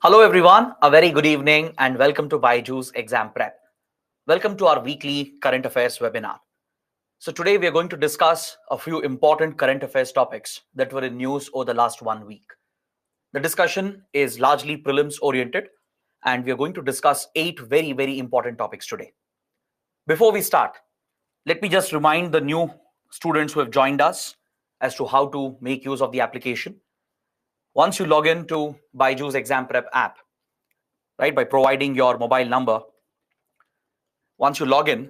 Hello everyone, a very good evening and welcome to Byju's Exam Prep. Welcome to our weekly current affairs webinar. So today we are going to discuss a few important current affairs topics that were in news over the last 1 week. The discussion is largely prelims oriented and we are going to discuss 8 very important topics today. Before we start, let me just remind the new students who have joined us as to how to make use of the application. Once you log in to Byju's Exam Prep app, right, by providing your mobile number. Once you log in,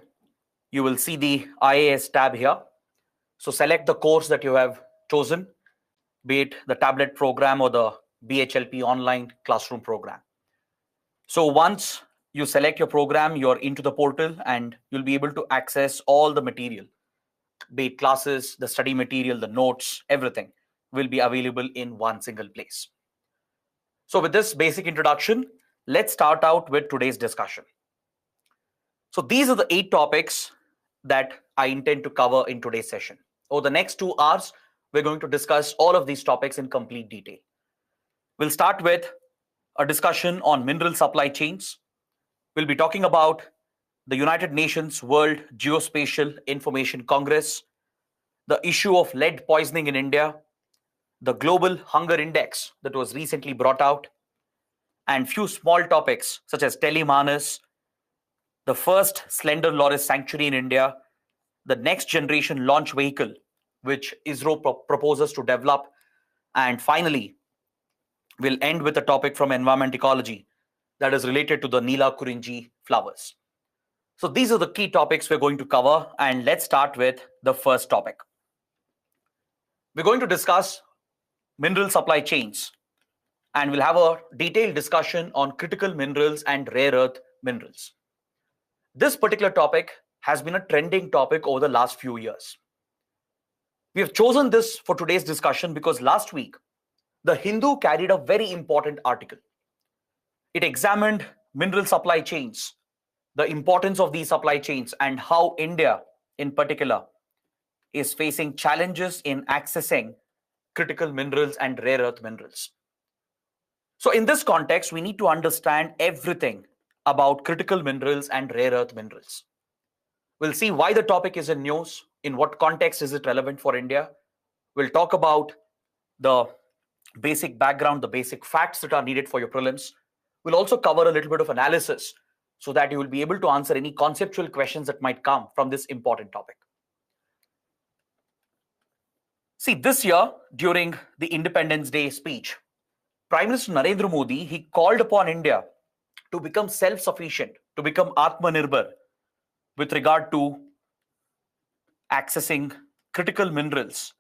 you will see the IAS tab here. So select the course that you have chosen, be it the tablet program or the BHLP online classroom program. So once you select your program, you're into the portal and you'll be able to access all the material, be it classes, the study material, the notes, everything will be available in one single place. So with this basic introduction, let's start out with today's discussion. So these are the 8 topics that I intend to cover in today's session. Over the next 2 hours, we're going to discuss all of these topics in complete detail. We'll start with a discussion on mineral supply chains. We'll be talking about the United Nations World Geospatial Information Congress, the issue of lead poisoning in India, the Global Hunger Index that was recently brought out, and few small topics such as Telemanus, the first slender loris sanctuary in India, the next generation launch vehicle, which ISRO proposes to develop. And finally, we'll end with a topic from environment ecology that is related to the Nila Kurinji flowers. So these are the key topics we're going to cover. And let's start with the first topic. We're going to discuss mineral supply chains. And we'll have a detailed discussion on critical minerals and rare earth minerals. This particular topic has been a trending topic over the last few years. We have chosen this for today's discussion because last week, The Hindu carried a very important article. It examined mineral supply chains, the importance of these supply chains, and how India, in particular, is facing challenges in accessing critical minerals and rare earth minerals. So in this context, we need to understand everything about critical minerals and rare earth minerals. We'll see why the topic is in news, in what context is it relevant for India. We'll talk about the basic background, the basic facts that are needed for your prelims. We'll also cover a little bit of analysis so that you will be able to answer any conceptual questions that might come from this important topic. See, this year, during the Independence Day speech, Prime Minister Narendra Modi, he called upon India to become self-sufficient, to become Atmanirbhar with regard to accessing critical minerals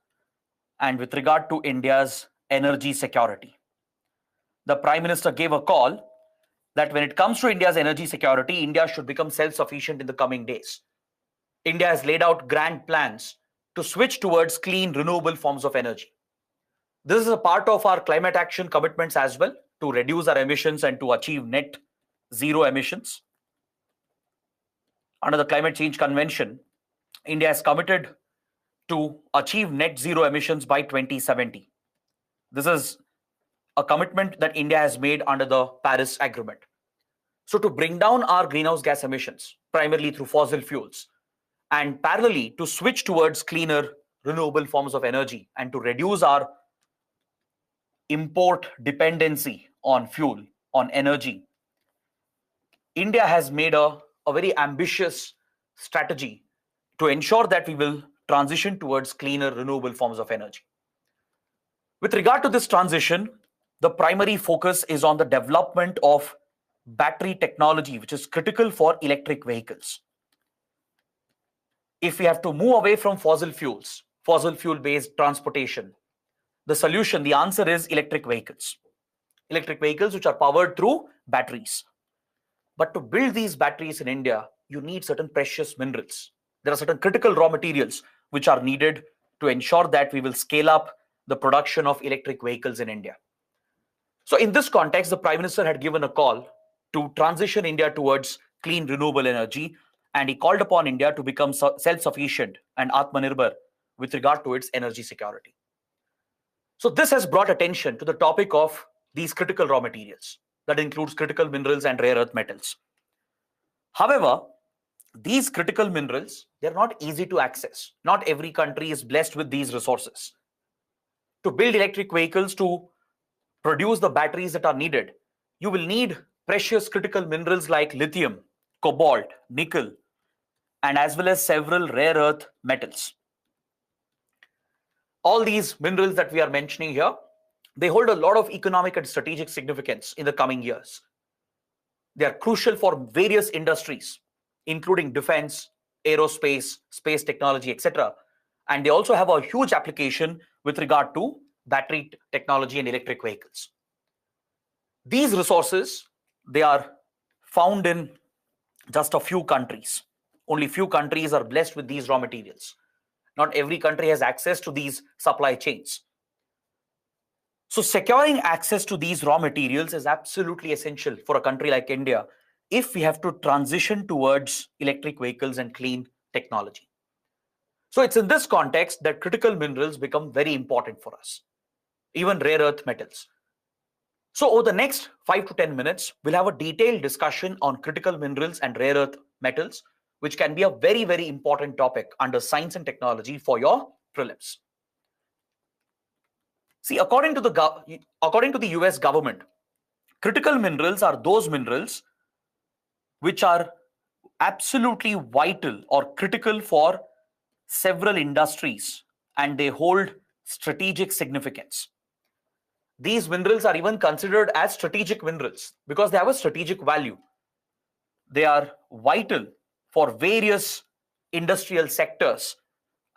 and with regard to India's energy security. The Prime Minister gave a call that when it comes to India's energy security, India should become self-sufficient in the coming days. India has laid out grand plans to switch towards clean, renewable forms of energy. This is a part of our climate action commitments as well, to reduce our emissions and to achieve net zero emissions. Under the Climate Change Convention, India has committed to achieve net zero emissions by 2070. This is a commitment that India has made under the Paris Agreement. So to bring down our greenhouse gas emissions, primarily through fossil fuels, and parallelly to switch towards cleaner, renewable forms of energy and to reduce our import dependency on fuel, on energy, India has made a very ambitious strategy to ensure that we will transition towards cleaner, renewable forms of energy. With regard to this transition, the primary focus is on the development of battery technology, which is critical for electric vehicles. If we have to move away from fossil fuels, fossil fuel-based transportation, the solution, the answer is electric vehicles. Electric vehicles which are powered through batteries. But to build these batteries in India, you need certain precious minerals. There are certain critical raw materials which are needed to ensure that we will scale up the production of electric vehicles in India. So in this context, the Prime Minister had given a call to transition India towards clean, renewable energy, and he called upon India to become self-sufficient and Atmanirbhar with regard to its energy security. So this has brought attention to the topic of these critical raw materials. that includes critical minerals and rare earth metals. However, these critical minerals, they're not easy to access. Not every country is blessed with these resources. To build electric vehicles, to produce the batteries that are needed, you will need precious critical minerals like lithium, cobalt, nickel, and as well as several rare earth metals. All these minerals that we are mentioning here, they hold a lot of economic and strategic significance in the coming years. They are crucial for various industries, including defense, aerospace, space technology, etc. And they also have a huge application with regard to battery technology and electric vehicles. These resources, they are found in just a few countries. Only few countries are blessed with these raw materials. Not every country has access to these supply chains. So securing access to these raw materials is absolutely essential for a country like India if we have to transition towards electric vehicles and clean technology. So it's in this context that critical minerals become very important for us, even rare earth metals. So over the next 5 to 10 minutes, we'll have a detailed discussion on critical minerals and rare earth metals, which can be a very, very important topic under science and technology for your prelims. See, according to the US government, critical minerals are those minerals which are absolutely vital or critical for several industries, and they hold strategic significance. These minerals are even considered as strategic minerals because they have a strategic value. They are vital for various industrial sectors,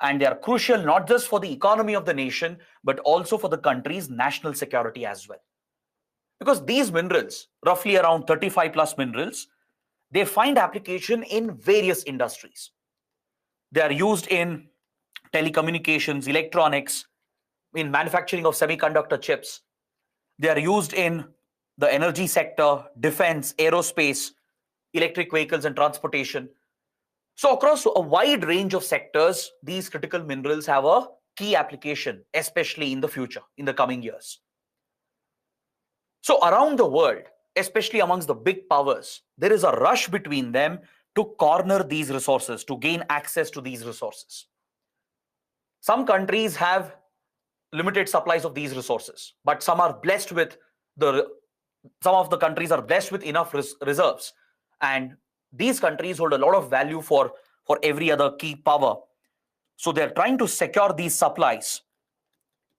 and they are crucial not just for the economy of the nation, but also for the country's national security as well. Because these minerals, roughly around 35 plus minerals, they find application in various industries. They are used in telecommunications, electronics, in manufacturing of semiconductor chips. They are used in the energy sector, defense, aerospace, electric vehicles and transportation. So across a wide range of sectors, these critical minerals have a key application, especially in the future, in the coming years. So around the world, especially amongst the big powers, there is a rush between them to corner these resources, to gain access to these resources. Some countries have limited supplies of these resources, but some of the countries are blessed with enough reserves, and these countries hold a lot of value for every other key power. So they're trying to secure these supplies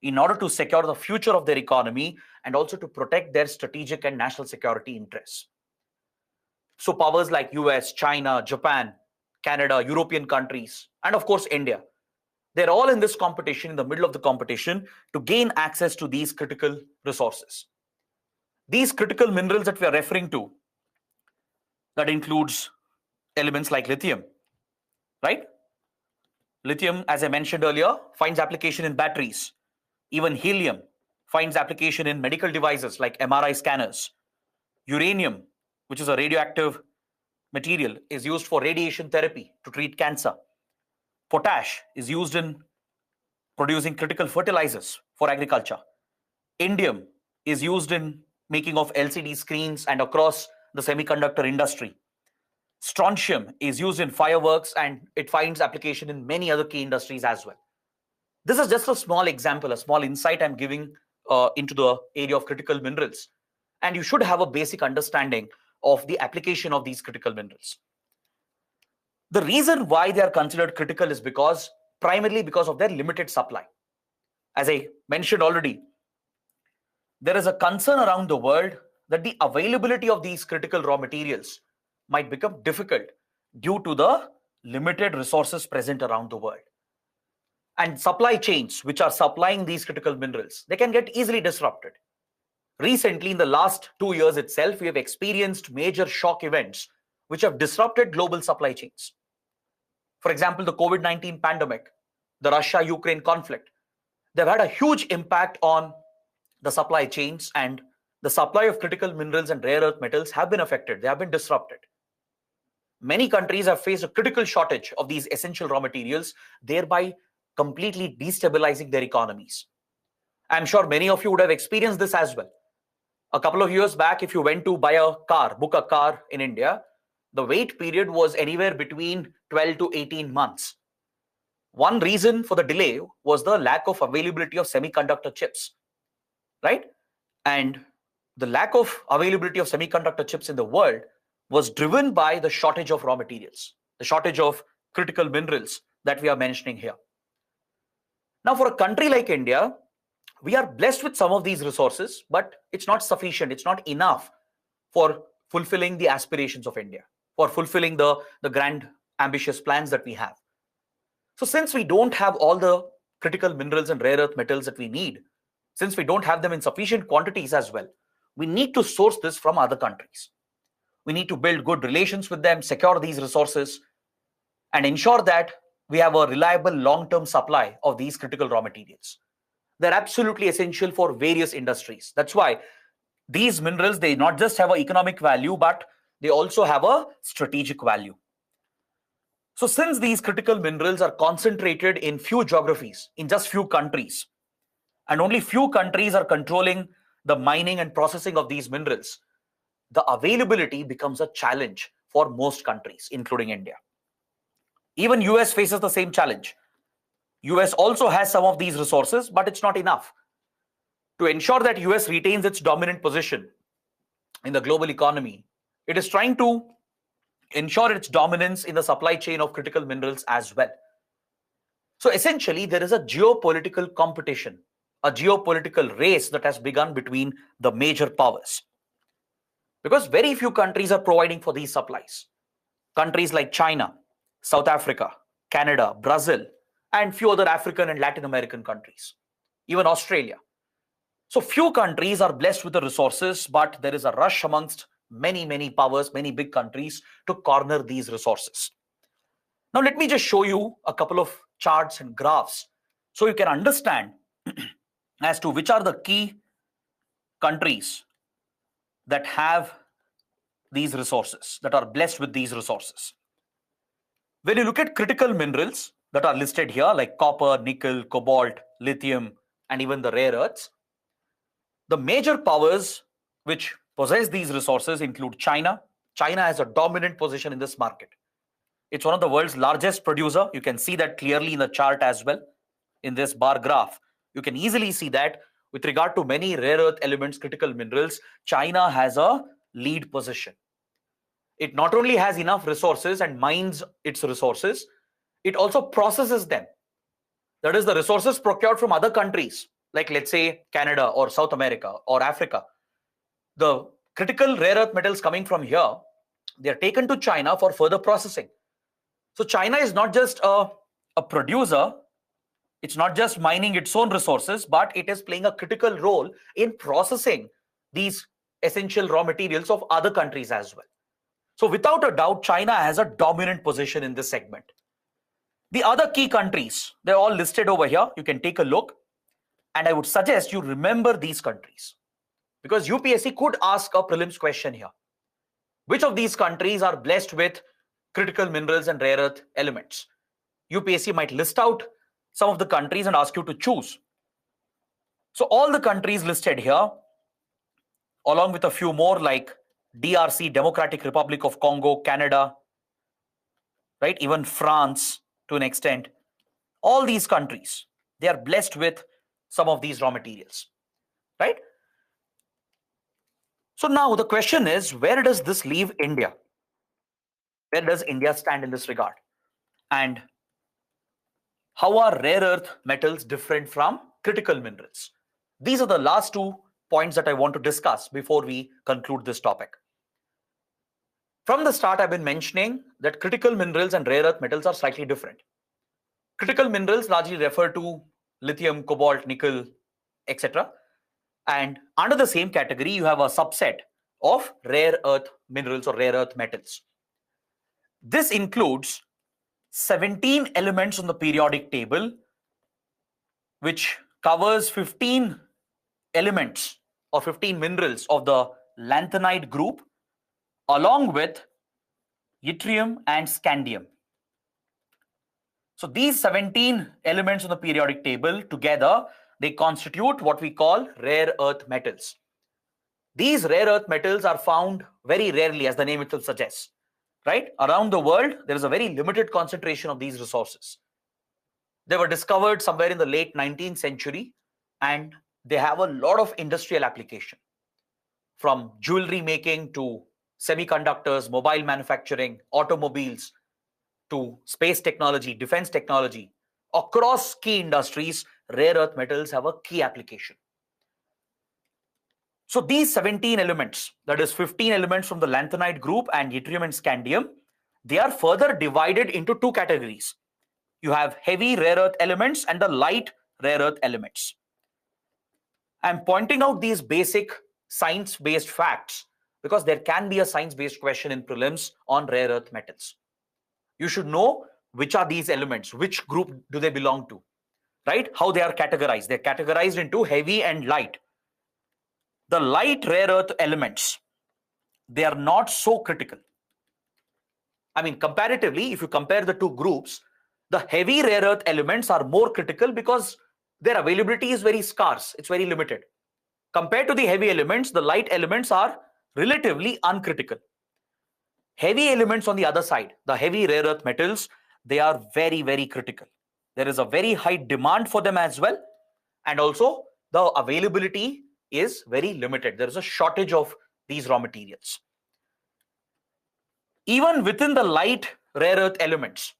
in order to secure the future of their economy and also to protect their strategic and national security interests. So powers like US, China, Japan, Canada, European countries, and of course India, they're all in this competition, in the middle of the competition, to gain access to these critical resources. These critical minerals that we are referring to, that includes elements like lithium, right? Lithium, as I mentioned earlier, finds application in batteries. Even helium finds application in medical devices like MRI scanners. Uranium, which is a radioactive material, is used for radiation therapy to treat cancer. Potash is used in producing critical fertilizers for agriculture. Indium is used in making of LCD screens and across the semiconductor industry. Strontium is used in fireworks, and it finds application in many other key industries as well. This is just a small example, a small insight I'm giving into the area of critical minerals. And you should have a basic understanding of the application of these critical minerals. The reason why they are considered critical is primarily because of their limited supply. As I mentioned already, there is a concern around the world that the availability of these critical raw materials might become difficult due to the limited resources present around the world. And supply chains which are supplying these critical minerals, they can get easily disrupted. Recently, in the last 2 years itself, we have experienced major shock events which have disrupted global supply chains. For example, the COVID-19 pandemic, the Russia-Ukraine conflict, they've had a huge impact on the supply chains, and the supply of critical minerals and rare earth metals have been affected. They have been disrupted. Many countries have faced a critical shortage of these essential raw materials, thereby completely destabilizing their economies. I'm sure many of you would have experienced this as well. A couple of years back, if you went to buy a car, book a car in India, the wait period was anywhere between 12 to 18 months. One reason for the delay was the lack of availability of semiconductor chips, right? And the lack of availability of semiconductor chips in the world was driven by the shortage of raw materials, the shortage of critical minerals that we are mentioning here. Now, for a country like India, we are blessed with some of these resources, but it's not sufficient. It's not enough for fulfilling the aspirations of India, for fulfilling the grand ambitious plans that we have. So since we don't have all the critical minerals and rare earth metals that we need, since we don't have them in sufficient quantities as well, we need to source this from other countries. We need to build good relations with them, secure these resources, and ensure that we have a reliable long-term supply of these critical raw materials. They're absolutely essential for various industries. That's why these minerals, they not just have an economic value, but they also have a strategic value. So since these critical minerals are concentrated in few geographies, in just few countries, and only few countries are controlling the mining and processing of these minerals, the availability becomes a challenge for most countries, including India. Even US faces the same challenge. US also has some of these resources, but it's not enough. To ensure that US retains its dominant position in the global economy, it is trying to ensure its dominance in the supply chain of critical minerals as well. So essentially, there is a geopolitical competition, a geopolitical race that has begun between the major powers. Because very few countries are providing for these supplies. Countries like China, South Africa, Canada, Brazil, and few other African and Latin American countries, even Australia. So few countries are blessed with the resources, but there is a rush amongst many powers, many big countries to corner these resources. Now, let me just show you a couple of charts and graphs so you can understand as to which are the key countries that have these resources, that are blessed with these resources. When you look at critical minerals that are listed here, like copper, nickel, cobalt, lithium, and even the rare earths, the major powers which possess these resources include China. China has a dominant position in this market. It's one of the world's largest producer. You can see that clearly in the chart as well. In this bar graph, you can easily see that with regard to many rare earth elements, critical minerals, China has a lead position. It not only has enough resources and mines its resources, it also processes them. That is, the resources procured from other countries, like let's say Canada or South America or Africa. The critical rare earth metals coming from here, they are taken to China for further processing. So China is not just a producer, it's not just mining its own resources, but it is playing a critical role in processing these essential raw materials of other countries as well. So without a doubt, China has a dominant position in this segment. The other key countries, they're all listed over here. You can take a look. And I would suggest you remember these countries, because UPSC could ask a prelims question here. Which of these countries are blessed with critical minerals and rare earth elements? UPSC might list out some of the countries and ask you to choose. So all the countries listed here, along with a few more like DRC, Democratic Republic of Congo, Canada, right? Even France to an extent. All these countries, they are blessed with some of these raw materials, right? So now the question is, where does this leave India? Where does India stand in this regard? And how are rare earth metals different from critical minerals? These are the last 2 points that I want to discuss before we conclude this topic. From the start, I've been mentioning that critical minerals and rare earth metals are slightly different. Critical minerals largely refer to lithium, cobalt, nickel, etc. And under the same category, you have a subset of rare earth minerals or rare earth metals. This includes 17 elements on the periodic table, which covers 15 elements or 15 minerals of the lanthanide group, along with yttrium and scandium. So these 17 elements on the periodic table together, they constitute what we call rare earth metals. These rare earth metals are found very rarely, as the name itself suggests, right? Around the world, there is a very limited concentration of these resources. They were discovered somewhere in the late 19th century, and they have a lot of industrial application, from jewelry making to semiconductors, mobile manufacturing, automobiles, to space technology, defense technology. Across key industries, rare earth metals have a key application. So these 17 elements, that is 15 elements from the lanthanide group and yttrium and scandium, they are further divided into two categories. You have heavy rare earth elements and the light rare earth elements. I'm pointing out these basic science-based facts because there can be a science-based question in prelims on rare earth metals. You should know which are these elements, which group do they belong to, right? How they are categorized. They're categorized into heavy and light. The light rare earth elements, they are not so critical. I mean, comparatively, if you compare the two groups, the heavy rare earth elements are more critical because their availability is very scarce. It's very limited. Compared to the heavy elements, the light elements are relatively uncritical. Heavy elements on the other side, the heavy rare earth metals, they are very, very critical. There is a very high demand for them as well. And also the availability is very limited. There is a shortage of these raw materials. Even within the light rare earth elements,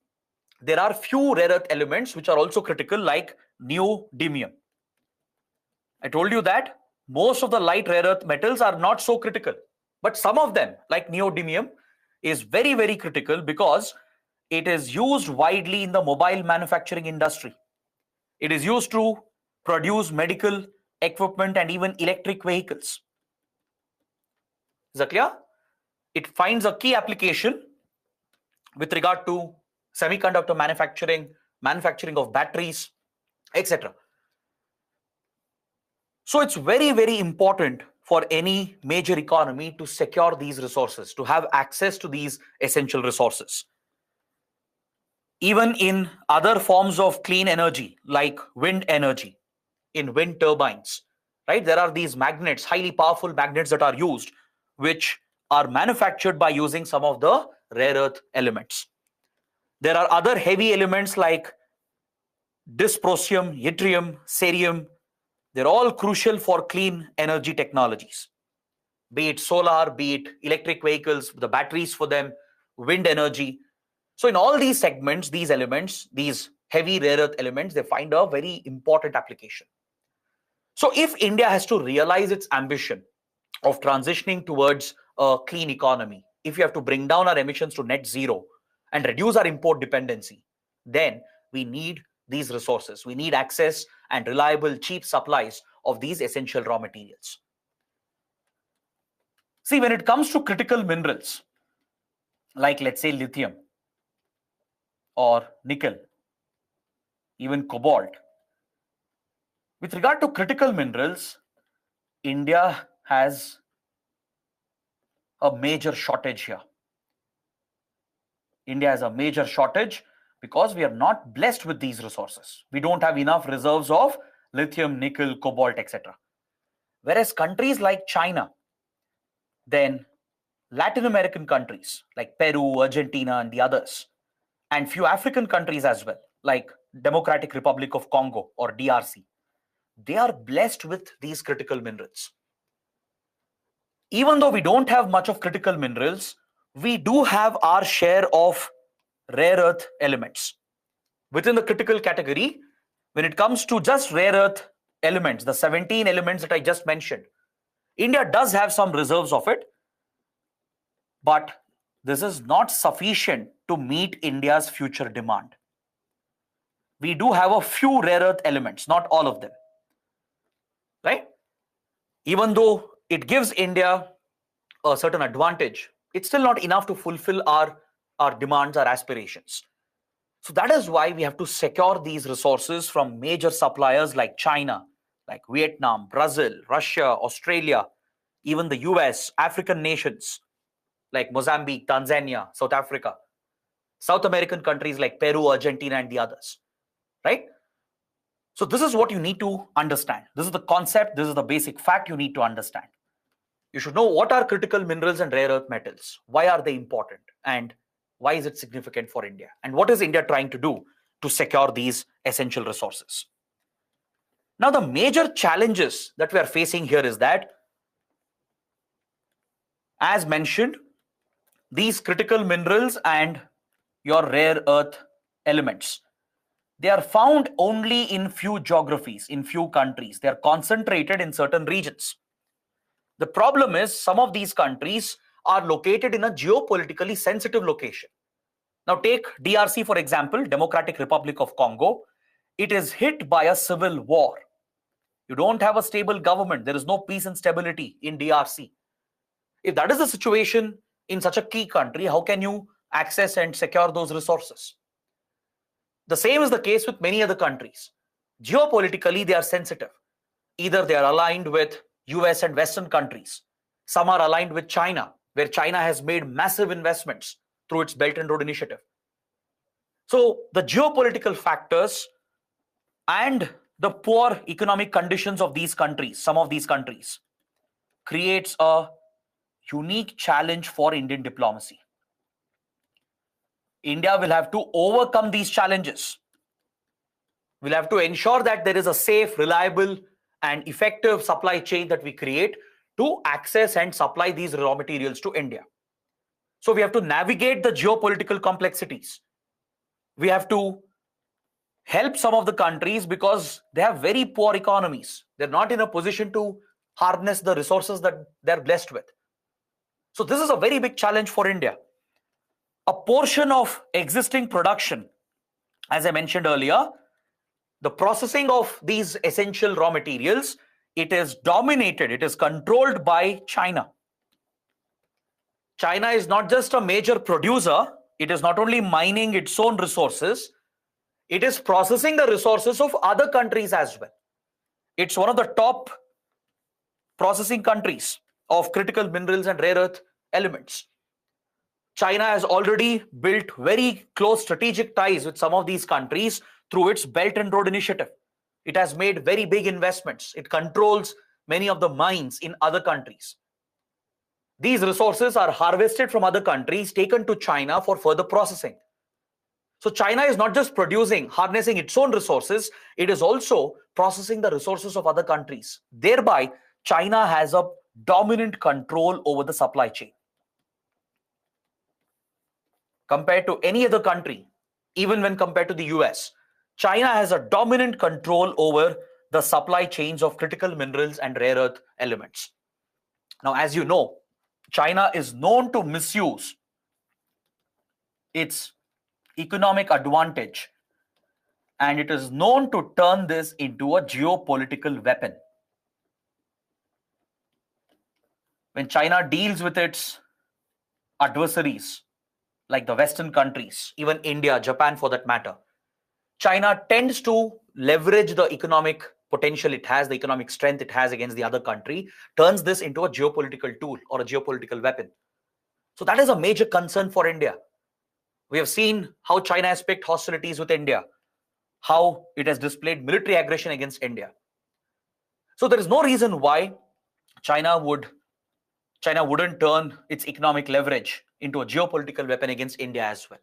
there are few rare earth elements which are also critical, like neodymium. I told you that most of the light rare earth metals are not so critical, but some of them, like neodymium, is very, very critical because it is used widely in the mobile manufacturing industry. It is used to produce medical equipment and even electric vehicles. Is that clear? It finds a key application with regard to semiconductor manufacturing, manufacturing of batteries, etc. So it's very, very important for any major economy to secure these resources, to have access to these essential resources. Even in other forms of clean energy, like wind energy, in wind turbines, right? There are these magnets, highly powerful magnets that are used, which are manufactured by using some of the rare earth elements. There are other heavy elements like dysprosium, yttrium, cerium. They're all crucial for clean energy technologies, be it solar, be it electric vehicles, the batteries for them, wind energy. So in all these segments, these elements, these heavy rare earth elements, they find a very important application. So if India has to realize its ambition of transitioning towards a clean economy, if we have to bring down our emissions to net zero and reduce our import dependency, then we need these resources. We need access and reliable, cheap supplies of these essential raw materials. See, when it comes to critical minerals, like let's say lithium or nickel, even cobalt, with regard to critical minerals, India has a major shortage here. India has a major shortage because we are not blessed with these resources. We don't have enough reserves of lithium, nickel, cobalt, etc. Whereas countries like China, then Latin American countries like Peru, Argentina, and the others, and few African countries as well, like Democratic Republic of Congo or DRC, they are blessed with these critical minerals. Even though we don't have much of critical minerals, we do have our share of rare earth elements. Within the critical category, when it comes to just rare earth elements, the 17 elements that I just mentioned, India does have some reserves of it, but this is not sufficient to meet India's future demand. We do have a few rare earth elements, not all of them, right? Even though it gives India a certain advantage, it's still not enough to fulfill our demands, our aspirations. So that is why we have to secure these resources from major suppliers like China, like Vietnam, Brazil, Russia, Australia, even the US, African nations like Mozambique, Tanzania, South Africa, South American countries like Peru, Argentina, and the others, right? So this is what you need to understand. This is the concept. This is the basic fact you need to understand. You should know what are critical minerals and rare earth metals, why are they important, and why is it significant for India, and what is India trying to do to secure these essential resources. Now, the major challenges that we are facing here is that, as mentioned, these critical minerals and your rare earth elements, they are found only in few geographies, in few countries. They are concentrated in certain regions. The problem is some of these countries are located in a geopolitically sensitive location. Now take DRC, for example, Democratic Republic of Congo. It is hit by a civil war. You don't have a stable government. There is no peace and stability in DRC. If that is the situation in such a key country, how can you access and secure those resources? The same is the case with many other countries. Geopolitically, they are sensitive. Either they are aligned with US and Western countries. Some are aligned with China, where China has made massive investments through its Belt and Road Initiative. So the geopolitical factors and the poor economic conditions of these countries, some of these countries, creates a unique challenge for Indian diplomacy. India will have to overcome these challenges. We'll have to ensure that there is a safe, reliable, and effective supply chain that we create to access and supply these raw materials to India. So we have to navigate the geopolitical complexities. We have to help some of the countries because they have very poor economies. They're not in a position to harness the resources that they're blessed with. So this is a very big challenge for India. A portion of existing production, as I mentioned earlier, the processing of these essential raw materials, it is dominated, it is controlled by China. China is not just a major producer, it is not only mining its own resources, it is processing the resources of other countries as well. It's one of the top processing countries of critical minerals and rare earth elements. China has already built very close strategic ties with some of these countries through its Belt and Road Initiative. It has made very big investments. It controls many of the mines in other countries. These resources are harvested from other countries, taken to China for further processing. So China is not just producing, harnessing its own resources, it is also processing the resources of other countries. Thereby, China has a dominant control over the supply chain. Compared to any other country, even when compared to the US, China has a dominant control over the supply chains of critical minerals and rare earth elements. Now, as you know, China is known to misuse its economic advantage, and it is known to turn this into a geopolitical weapon. When China deals with its adversaries, like the Western countries, even India, Japan for that matter, China tends to leverage the economic potential it has, the economic strength it has against the other country, turns this into a geopolitical tool or a geopolitical weapon. So that is a major concern for India. We have seen how China has picked hostilities with India, how it has displayed military aggression against India. So there is no reason why China wouldn't turn its economic leverage into a geopolitical weapon against India as well,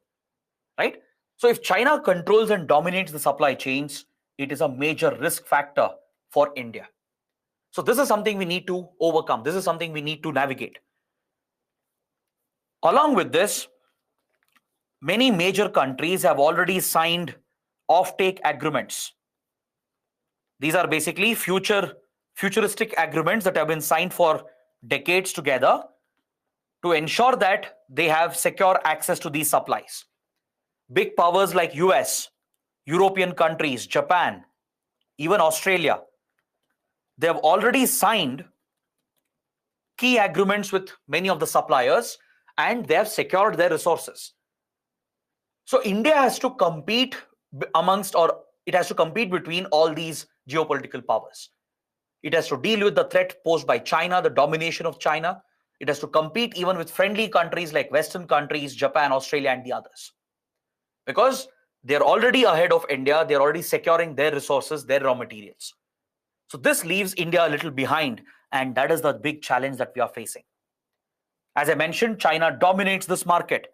right? So if China controls and dominates the supply chains, it is a major risk factor for India. So this is something we need to overcome. This is something we need to navigate. Along with this, many major countries have already signed offtake agreements. These are basically futuristic agreements that have been signed for decades together to ensure that they have secure access to these supplies. Big powers like US, European countries, Japan, even Australia, they have already signed key agreements with many of the suppliers and they have secured their resources. So India has to compete it has to compete between all these geopolitical powers. It has to deal with the threat posed by China, the domination of China. It has to compete even with friendly countries like Western countries, Japan, Australia, and the others. Because they're already ahead of India, they're already securing their resources, their raw materials. So this leaves India a little behind And that is the big challenge that we are facing. As I mentioned, China dominates this market.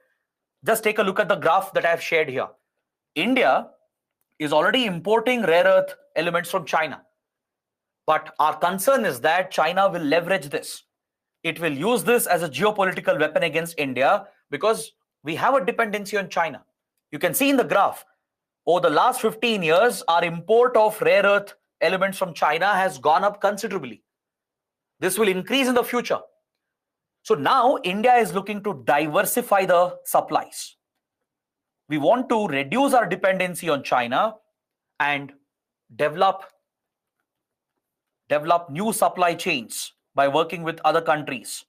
Just take a look at the graph that I have shared here. India is already importing rare earth elements from China. But our concern is that China will leverage this. It will use this as a geopolitical weapon against India because we have a dependency on China. You can see in the graph, over the last 15 years, our import of rare earth elements from China has gone up considerably. This will increase in the future. So now India is looking to diversify the supplies. We want to reduce our dependency on China and develop new supply chains by working with other countries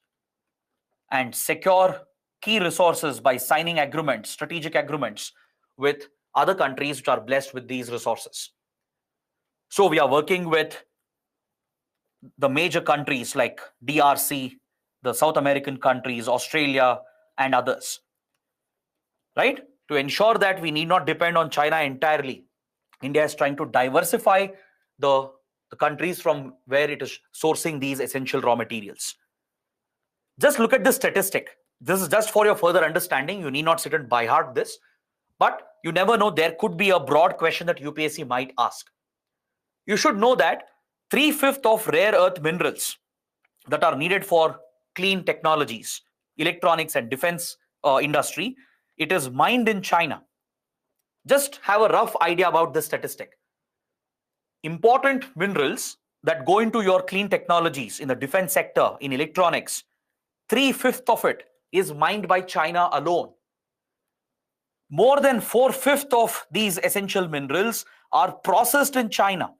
and secure key resources by signing agreements, strategic agreements with other countries which are blessed with these resources. So we are working with the major countries like DRC, the South American countries, Australia, and others, right? To ensure that we need not depend on China entirely. India is trying to diversify the countries from where it is sourcing these essential raw materials. Just look at this statistic. This is just for your further understanding. You need not sit and by heart this, but you never know, there could be a broad question that UPSC might ask. You should know that 3/5 of rare earth minerals that are needed for clean technologies, electronics and defense industry, it is mined in China. Just have a rough idea about this statistic. Important minerals that go into your clean technologies in the defense sector, in electronics, 3/5 of it is mined by China alone. More than 4/5 of these essential minerals are processed in China.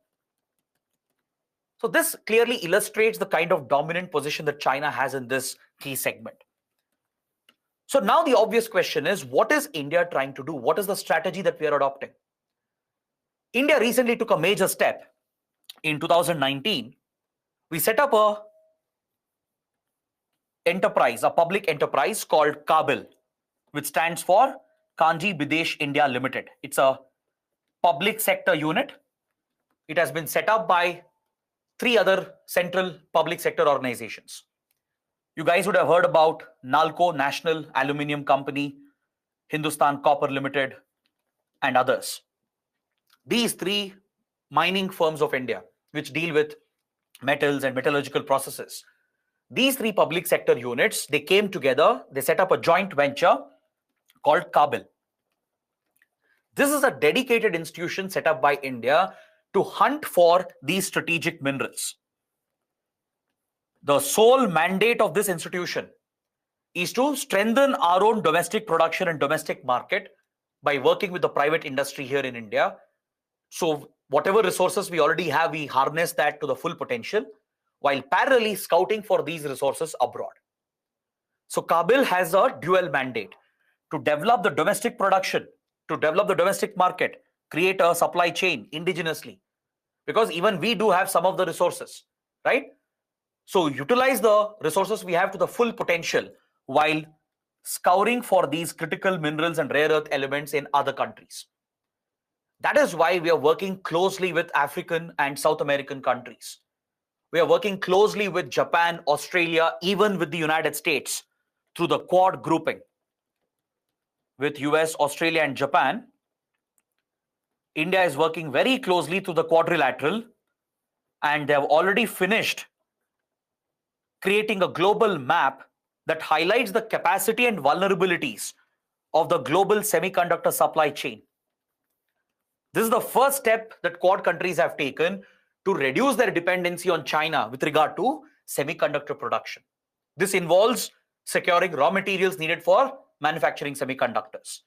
So this clearly illustrates the kind of dominant position that China has in this key segment. So now the obvious question is, what is India trying to do? What is the strategy that we are adopting? India recently took a major step. In 2019, we set up a public enterprise called KABIL, which stands for Kanji Bidesh India Limited. It's a public sector unit. It has been set up by 3 other central public sector organizations. You guys would have heard about NALCO, National Aluminium Company, Hindustan Copper Limited, and others. These 3 mining firms of India, which deal with metals and metallurgical processes. These 3 public sector units, they came together, they set up a joint venture called KABIL. This is a dedicated institution set up by India to hunt for these strategic minerals. The sole mandate of this institution is to strengthen our own domestic production and domestic market by working with the private industry here in India. So whatever resources we already have, we harness that to the full potential while parallelly scouting for these resources abroad. So KABIL has a dual mandate to develop the domestic production, to develop the domestic market, create a supply chain indigenously, because even we do have some of the resources, right? So utilize the resources we have to the full potential while scouring for these critical minerals and rare earth elements in other countries. That is why we are working closely with African and South American countries. We are working closely with Japan, Australia, even with the United States through the Quad grouping. With US, Australia, and Japan, India is working very closely through the quadrilateral, and they have already finished creating a global map that highlights the capacity and vulnerabilities of the global semiconductor supply chain. This is the first step that Quad countries have taken to reduce their dependency on China with regard to semiconductor production. This involves securing raw materials needed for manufacturing semiconductors.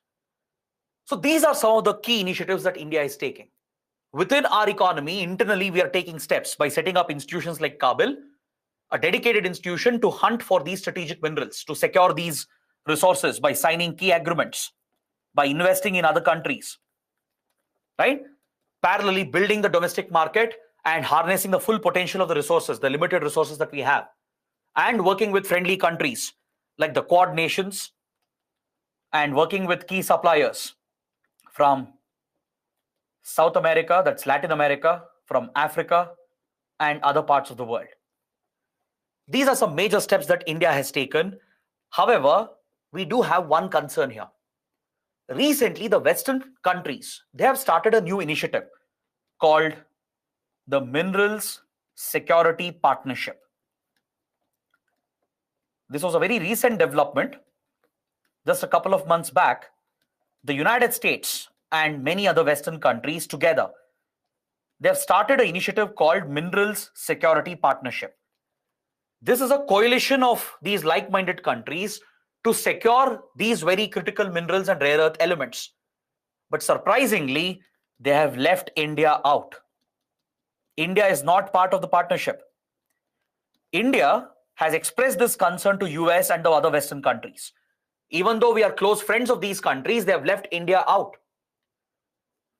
So these are some of the key initiatives that India is taking. Within our economy, internally, we are taking steps by setting up institutions like KABIL, a dedicated institution to hunt for these strategic minerals, to secure these resources by signing key agreements, by investing in other countries, right? Parallelly building the domestic market and harnessing the full potential of the resources, the limited resources that we have, and working with friendly countries like the Quad nations and working with key suppliers from South America, that's Latin America, from Africa, and other parts of the world. These are some major steps that India has taken. However, we do have one concern here. Recently, the Western countries, they have started a new initiative called the Minerals Security Partnership. This was a very recent development. Just a couple of months back, the United States and many other Western countries together, they have started an initiative called Minerals Security Partnership. This is a coalition of these like-minded countries to secure these very critical minerals and rare earth elements. But surprisingly, they have left India out. India is not part of the partnership. India has expressed this concern to US and the other Western countries. Even though we are close friends of these countries, they have left India out.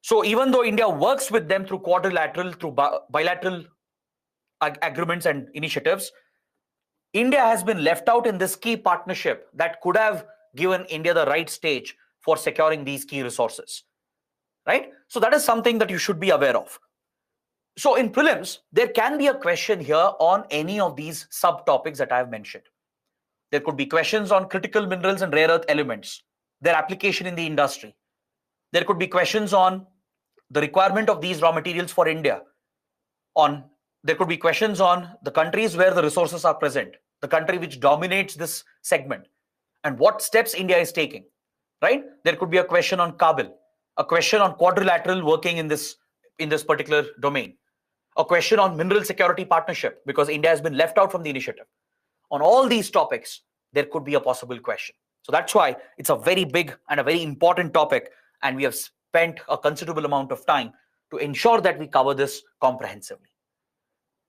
So even though India works with them through quadrilateral, through bilateral agreements and initiatives, India has been left out in this key partnership that could have given India the right stage for securing these key resources, right? So that is something that you should be aware of. So in prelims, there can be a question here on any of these subtopics that I have mentioned. There could be questions on critical minerals and rare earth elements, their application in the industry. There could be questions on the requirement of these raw materials for India. There could be questions on the countries where the resources are present, the country which dominates this segment, and what steps India is taking, right? There could be a question on Kabul, a question on quadrilateral working in this particular domain, a question on mineral security partnership, because India has been left out from the initiative. On all these topics, there could be a possible question. So that's why it's a very big and a very important topic, and we have spent a considerable amount of time to ensure that we cover this comprehensively.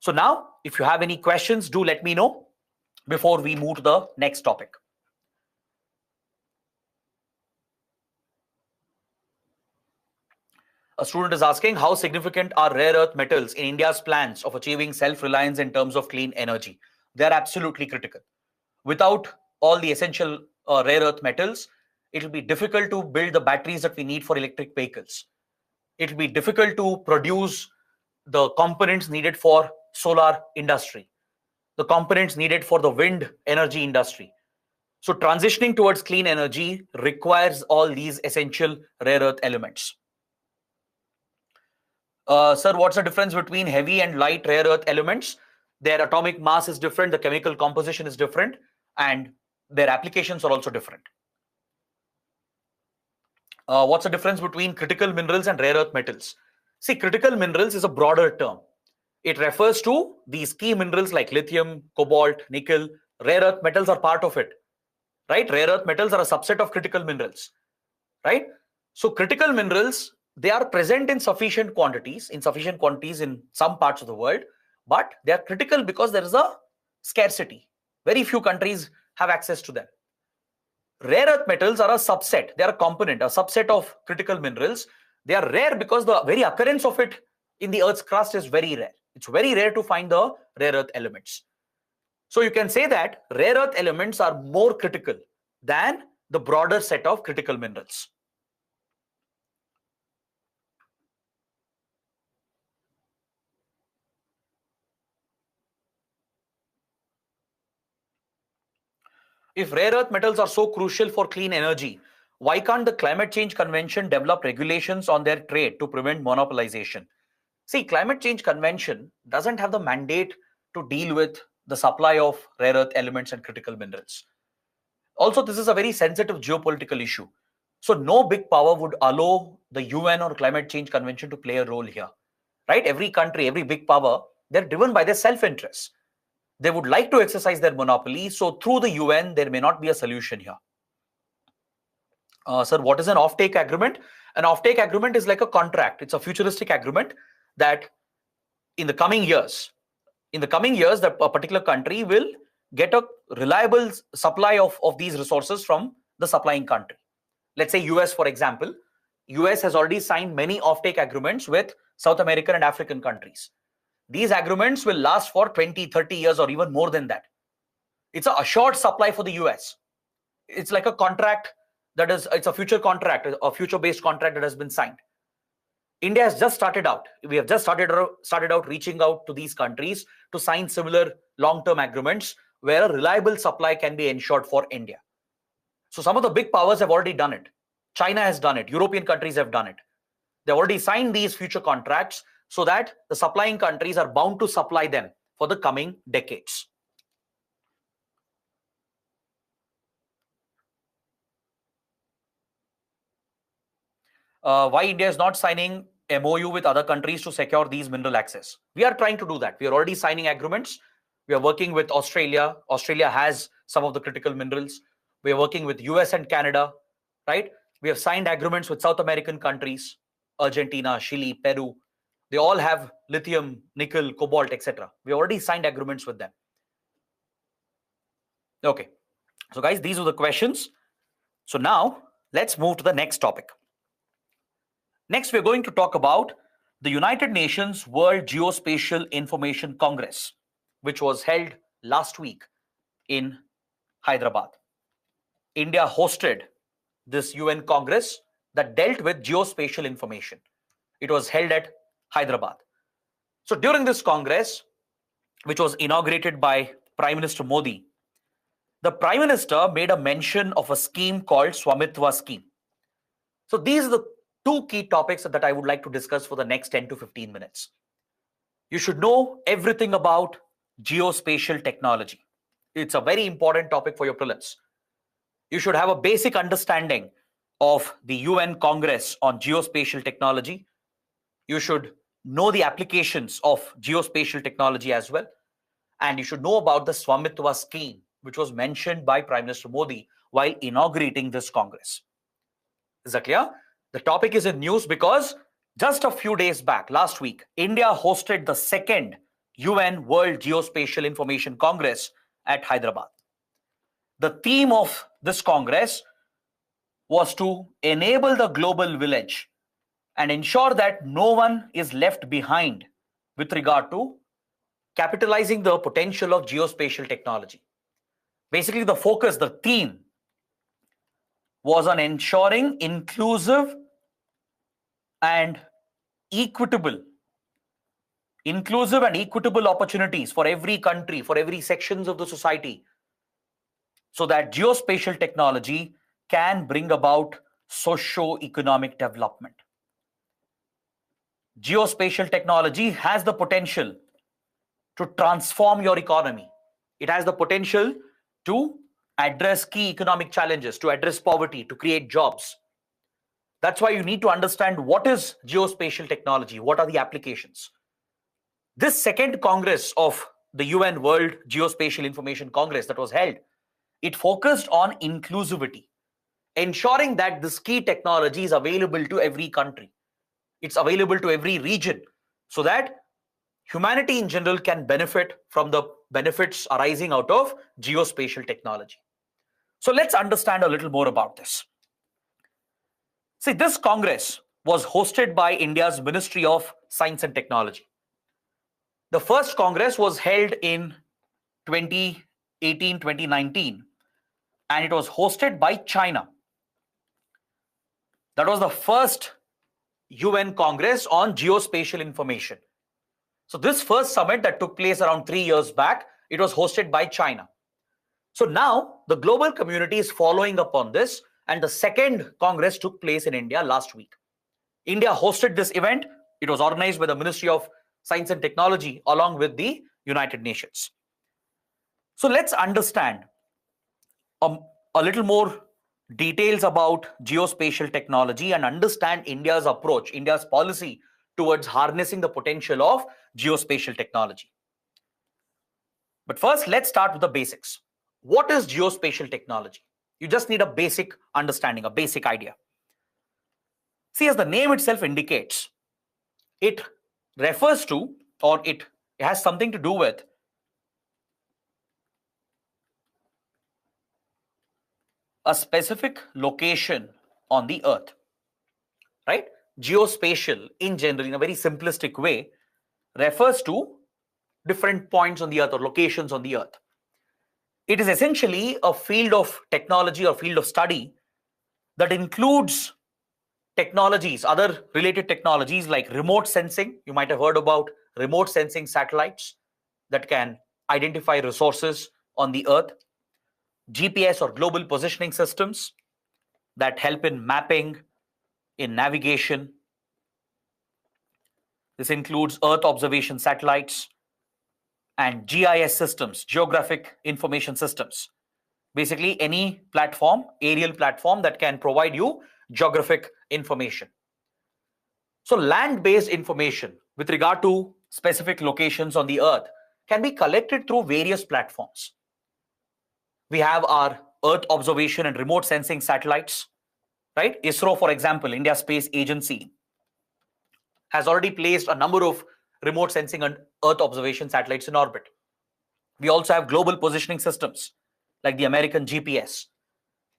So now, if you have any questions, do let me know before we move to the next topic. A student is asking, how significant are rare earth metals in India's plans of achieving self-reliance in terms of clean energy? They are absolutely critical. Without all the essential rare earth metals, it will be difficult to build the batteries that we need for electric vehicles. It will be difficult to produce the components needed for solar industry, the components needed for the wind energy industry. So transitioning towards clean energy requires all these essential rare earth elements. Sir, what's the difference between heavy and light rare earth elements? Their atomic mass is different, the chemical composition is different, and their applications are also different. What's the difference between critical minerals and rare earth metals? See, critical minerals is a broader term. It refers to these key minerals like lithium, cobalt, nickel. Rare earth metals are part of it, right? Rare earth metals are a subset of critical minerals, right? So critical minerals, they are present in sufficient quantities in some parts of the world, but they are critical because there is a scarcity. Very few countries have access to them. Rare earth metals are a subset. They are a component, a subset of critical minerals. They are rare because the very occurrence of it in the Earth's crust is very rare. It's very rare to find the rare earth elements. So you can say that rare earth elements are more critical than the broader set of critical minerals. If rare earth metals are so crucial for clean energy, why can't the Climate Change Convention develop regulations on their trade to prevent monopolization? See, Climate Change Convention doesn't have the mandate to deal with the supply of rare earth elements and critical minerals. Also, this is a very sensitive geopolitical issue. So no big power would allow the UN or Climate Change Convention to play a role here, right? Every country, every big power, they're driven by their self-interest. They would like to exercise their monopoly. So through the UN, there may not be a solution here. Sir, what is an offtake agreement? An offtake agreement is like a contract. It's a futuristic agreement that in the coming years, that a particular country will get a reliable supply of these resources from the supplying country. Let's say US, for example. US has already signed many offtake agreements with South American and African countries. These agreements will last for 20, 30 years or even more than that. It's an assured supply for the US. It's like a contract it's a future contract, a future-based contract that has been signed. India has just started out. We have just started out reaching out to these countries to sign similar long-term agreements where a reliable supply can be ensured for India. So some of the big powers have already done it. China has done it. European countries have done it. They've already signed these future contracts so that the supplying countries are bound to supply them for the coming decades. Why India is not signing MOU with other countries to secure these mineral access? We are trying to do that. We are already signing agreements. We are working with Australia. Australia has some of the critical minerals. We are working with US and Canada, right? We have signed agreements with South American countries, Argentina, Chile, Peru. They all have lithium, nickel, cobalt, etc. We already signed agreements with them. Okay. So guys, these are the questions. So now let's move to the next topic. Next, we're going to talk about the United Nations World Geospatial Information Congress, which was held last week in Hyderabad. India hosted this UN Congress that dealt with geospatial information. It was held at Hyderabad. So during this Congress, which was inaugurated by Prime Minister Modi, the Prime Minister made a mention of a scheme called Swamitwa scheme. So these are the two key topics that I would like to discuss for the next 10 to 15 minutes. You should know everything about geospatial technology. It's a very important topic for your prelims. You should have a basic understanding of the UN Congress on geospatial technology. You should know the applications of geospatial technology as well. And you should know about the Swamitwa scheme, which was mentioned by Prime Minister Modi while inaugurating this Congress. Is that clear? The topic is in news because just a few days back, last week, India hosted the second UN World Geospatial Information Congress at Hyderabad. The theme of this Congress was to enable the global village and ensure that no one is left behind with regard to capitalizing the potential of geospatial technology. Basically, the focus, the theme was on ensuring inclusive and equitable opportunities for every country, for every sections of the society, so that geospatial technology can bring about socio-economic development. Geospatial technology has the potential to transform your economy. It has the potential to address key economic challenges, to address poverty, to create jobs. That's why you need to understand what is geospatial technology, what are the applications. This second Congress of the UN World Geospatial Information Congress that was held, it focused on inclusivity, ensuring that this key technology is available to every country. It's available to every region so that humanity in general can benefit from the benefits arising out of geospatial technology. So let's understand a little more about this. See, this Congress was hosted by India's Ministry of Science and Technology. The first Congress was held in 2018-2019, and it was hosted by China. That was the first UN Congress on geospatial information. So this first summit that took place around 3 years back, it was hosted by China. So now the global community is following up on this, and the second Congress took place in India last week. India hosted this event. It was organized by the Ministry of Science and Technology along with the United Nations. So let's understand a little more details about geospatial technology and understand India's approach, India's policy towards harnessing the potential of geospatial technology. But first, let's start with the basics. What is geospatial technology? You just need a basic understanding, a basic idea. See, as the name itself indicates, it refers to, or it has something to do with a specific location on the earth, right? Geospatial in general, in a very simplistic way, refers to different points on the earth or locations on the earth. It is essentially a field of technology or field of study that includes technologies, other related technologies like remote sensing. You might have heard about remote sensing satellites that can identify resources on the earth. GPS or global positioning systems that help in mapping, in navigation. This includes Earth observation satellites and GIS systems, geographic information systems. Basically, any platform, aerial platform that can provide you geographic information. So land-based information with regard to specific locations on the earth can be collected through various platforms. We have our Earth observation and remote sensing satellites, right? ISRO, for example, India Space Agency, has already placed a number of remote sensing and Earth observation satellites in orbit. We also have global positioning systems like the American GPS,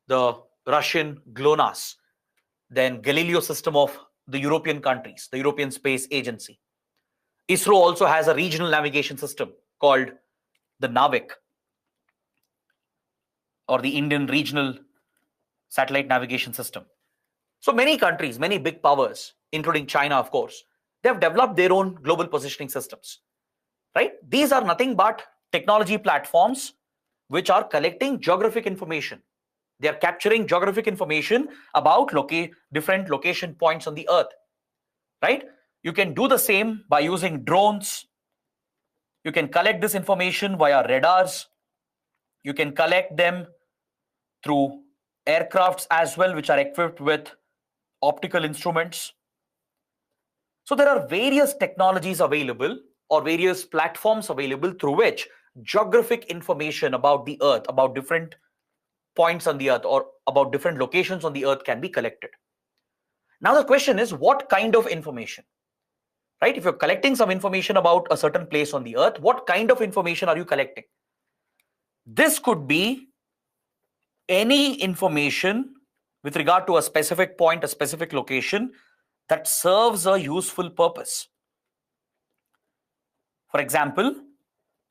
the Russian GLONASS, then Galileo system of the European countries, the European Space Agency. ISRO also has a regional navigation system called the NAVIC, or the Indian Regional Satellite Navigation System. So many countries, many big powers, including China, of course, they have developed their own global positioning systems, right? These are nothing but technology platforms which are collecting geographic information. They are capturing geographic information about different location points on the earth, right? You can do the same by using drones. You can collect this information via radars. You can collect them through aircrafts as well, which are equipped with optical instruments. So there are various technologies available or various platforms available through which geographic information about the earth, about different points on the earth or about different locations on the earth can be collected. Now the question is, what kind of information, right? If you're collecting some information about a certain place on the earth, what kind of information are you collecting? This could be any information with regard to a specific point, a specific location that serves a useful purpose. For example,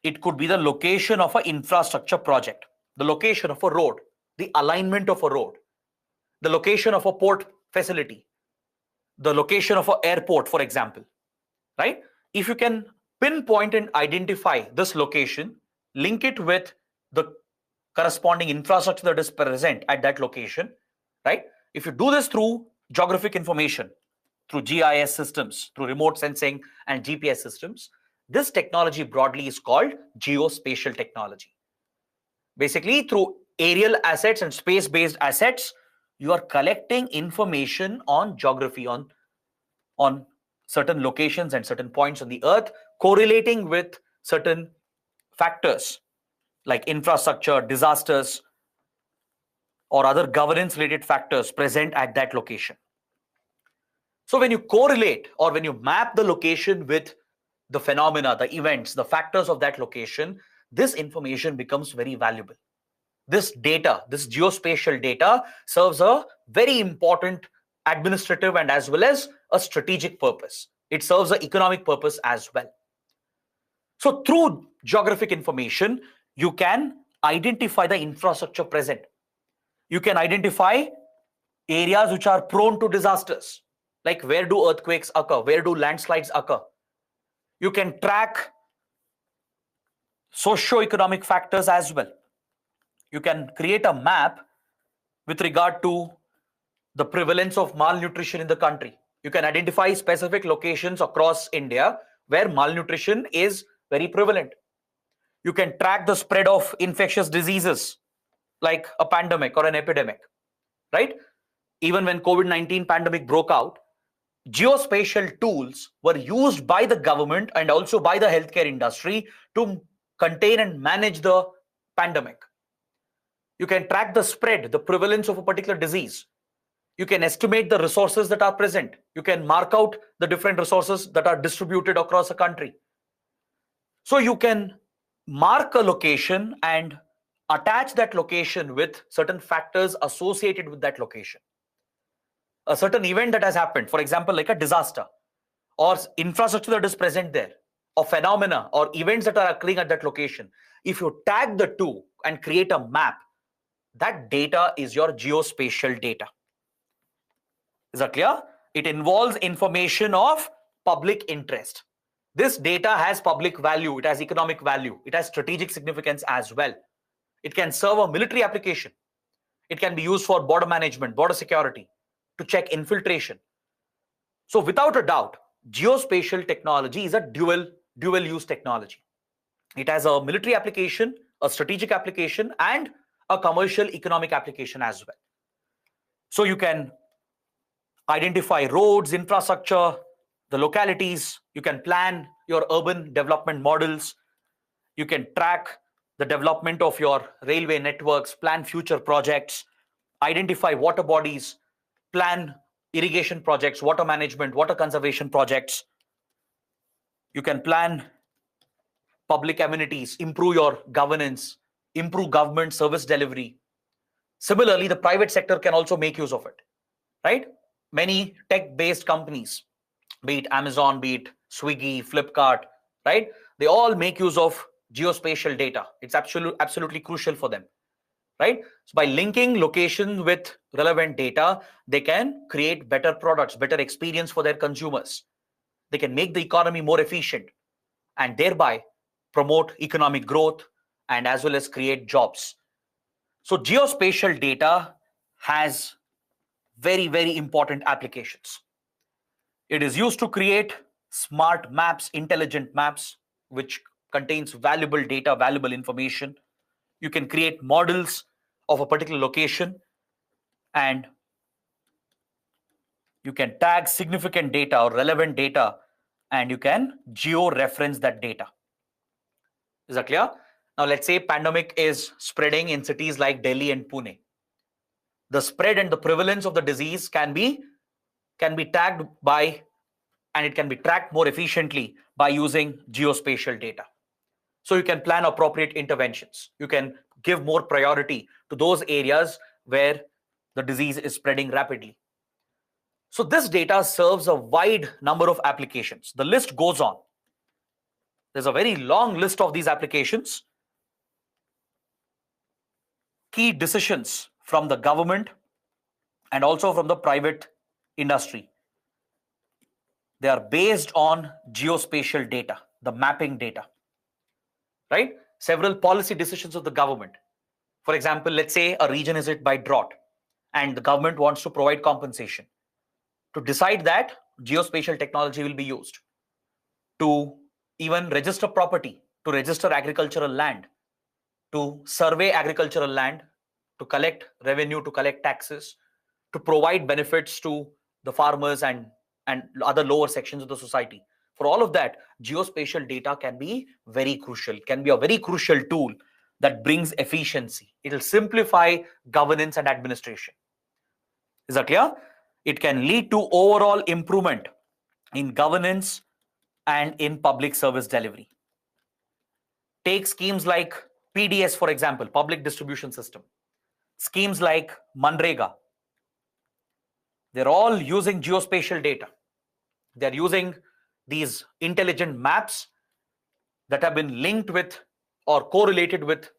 it could be the location of an infrastructure project, the location of a road, the alignment of a road, the location of a port facility, the location of an airport, for example, right? If you can pinpoint and identify this location, link it with the corresponding infrastructure that is present at that location, right? If you do this through geographic information, through GIS systems, through remote sensing and GPS systems, this technology broadly is called geospatial technology. Basically, through aerial assets and space-based assets, you are collecting information on geography, on certain locations and certain points on the earth, correlating with certain factors like infrastructure, disasters, or other governance-related factors present at that location. So when you correlate or when you map the location with the phenomena, the events, the factors of that location, this information becomes very valuable. This data, this geospatial data, serves a very important administrative and as well as a strategic purpose. It serves an economic purpose as well. So through geographic information, you can identify the infrastructure present. You can identify areas which are prone to disasters, like where do earthquakes occur, where do landslides occur. You can track socio-economic factors as well. You can create a map with regard to the prevalence of malnutrition in the country. You can identify specific locations across India where malnutrition is very prevalent. You can track the spread of infectious diseases like a pandemic or an epidemic, right? Even when COVID-19 pandemic broke out, geospatial tools were used by the government and also by the healthcare industry to contain and manage the pandemic. You can track the spread, the prevalence of a particular disease. You can estimate the resources that are present. You can mark out the different resources that are distributed across a country. So you can mark a location and attach that location with certain factors associated with that location. A certain event that has happened, for example, like a disaster or infrastructure that is present there, or phenomena or events that are occurring at that location. If you tag the two and create a map, that data is your geospatial data. Is that clear? It involves information of public interest. This data has public value, it has economic value, it has strategic significance as well. It can serve a military application. It can be used for border management, border security, to check infiltration. So without a doubt, geospatial technology is a dual use technology. It has a military application, a strategic application, and a commercial economic application as well. So you can identify roads, infrastructure, the localities. You can plan your urban development models. You can track the development of your railway networks, plan future projects, identify water bodies, plan irrigation projects, water management, water conservation projects. You can plan public amenities, improve your governance, improve government service delivery. Similarly, the private sector can also make use of it, right? Many tech-based companies, be it Amazon, be it Swiggy, Flipkart, right? They all make use of geospatial data. It's absolutely crucial for them, right? So by linking location with relevant data, they can create better products, better experience for their consumers. They can make the economy more efficient and thereby promote economic growth and as well as create jobs. So geospatial data has very, very important applications. It is used to create smart maps, intelligent maps, which contains valuable data, valuable information. You can create models of a particular location, and you can tag significant data or relevant data, and you can geo-reference that data. Is that clear? Now let's say pandemic is spreading in cities like Delhi and Pune. The spread and the prevalence of the disease can be tagged by, and it can be tracked more efficiently by using geospatial data. So you can plan appropriate interventions. You can give more priority to those areas where the disease is spreading rapidly. So this data serves a wide number of applications. The list goes on. There's a very long list of these applications. Key decisions from the government and also from the private industry, they are based on geospatial data, the mapping data, right? Several policy decisions of the government. For example, let's say a region is hit by drought and the government wants to provide compensation. To decide that, geospatial technology will be used to even register property, to register agricultural land, to survey agricultural land, to collect revenue, to collect taxes, to provide benefits to the farmers and other lower sections of the society. For all of that, geospatial data can be very crucial, can be a very crucial tool that brings efficiency. It will simplify governance and administration. Is that clear? It can lead to overall improvement in governance and in public service delivery. Take schemes like PDS, for example, public distribution system. Schemes like Manrega. They're all using geospatial data. They're using these intelligent maps that have been linked with or correlated with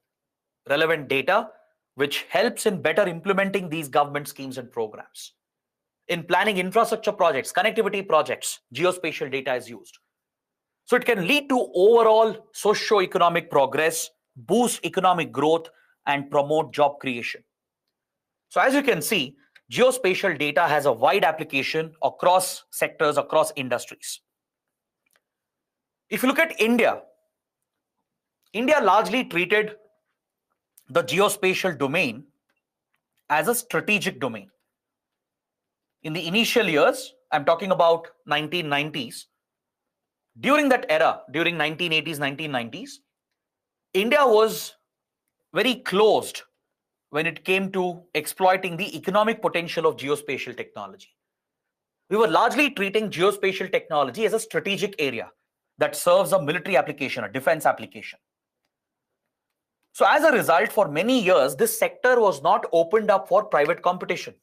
relevant data, which helps in better implementing these government schemes and programs. In planning infrastructure projects, connectivity projects, geospatial data is used. So it can lead to overall socio-economic progress, boost economic growth, and promote job creation. So as you can see, geospatial data has a wide application across sectors, across industries. If you look at India, India largely treated the geospatial domain as a strategic domain. In the initial years, I'm talking about 1990s, during that era, during 1980s, 1990s, India was very closed when it came to exploiting the economic potential of geospatial technology. We were largely treating geospatial technology as a strategic area that serves a military application, a defense application. So as a result, for many years, this sector was not opened up for private competition.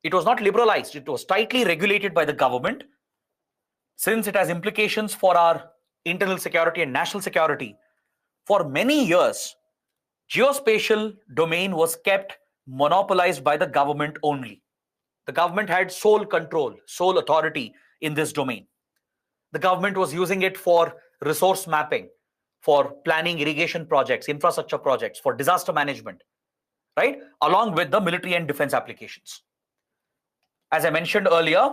It was not liberalized. It was tightly regulated by the government. Since it has implications for our internal security and national security, for many years, geospatial domain was kept monopolized by the government only. The government had sole control, sole authority in this domain. The government was using it for resource mapping, for planning irrigation projects, infrastructure projects, for disaster management, right? Along with the military and defense applications. As I mentioned earlier,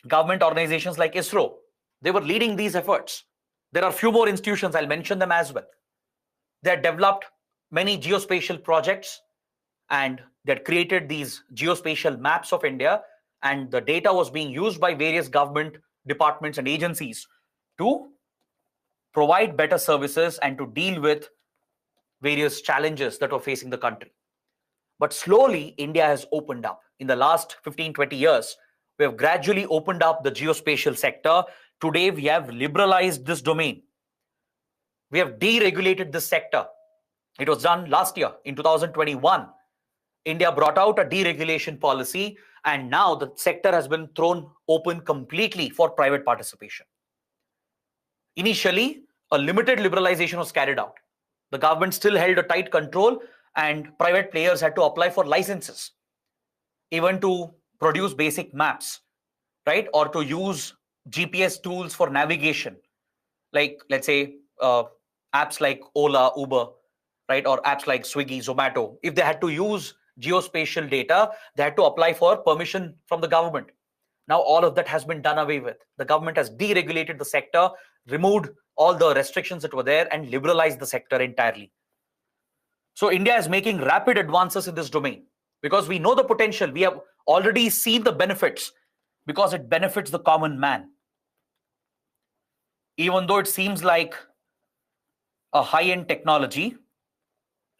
government organizations like ISRO, they were leading these efforts. There are few more institutions, I'll mention them as well. They had developed many geospatial projects and they had created these geospatial maps of India, and the data was being used by various government departments and agencies to provide better services and to deal with various challenges that were facing the country. But slowly, India has opened up. In the last 15-20 years, we have gradually opened up the geospatial sector. Today, we have liberalized this domain. We have deregulated this sector. It was done last year in 2021. India brought out a deregulation policy, and now the sector has been thrown open completely for private participation. Initially, a limited liberalization was carried out. The government still held a tight control, and private players had to apply for licenses, even to produce basic maps, right? Or to use GPS tools for navigation, like, let's say, apps like Ola, Uber, right? Or apps like Swiggy, Zomato. If they had to use geospatial data, they had to apply for permission from the government. Now all of that has been done away with. The government has deregulated the sector, removed all the restrictions that were there, and liberalized the sector entirely. So India is making rapid advances in this domain because we know the potential. We have already seen the benefits because it benefits the common man. Even though it seems like a high-end technology,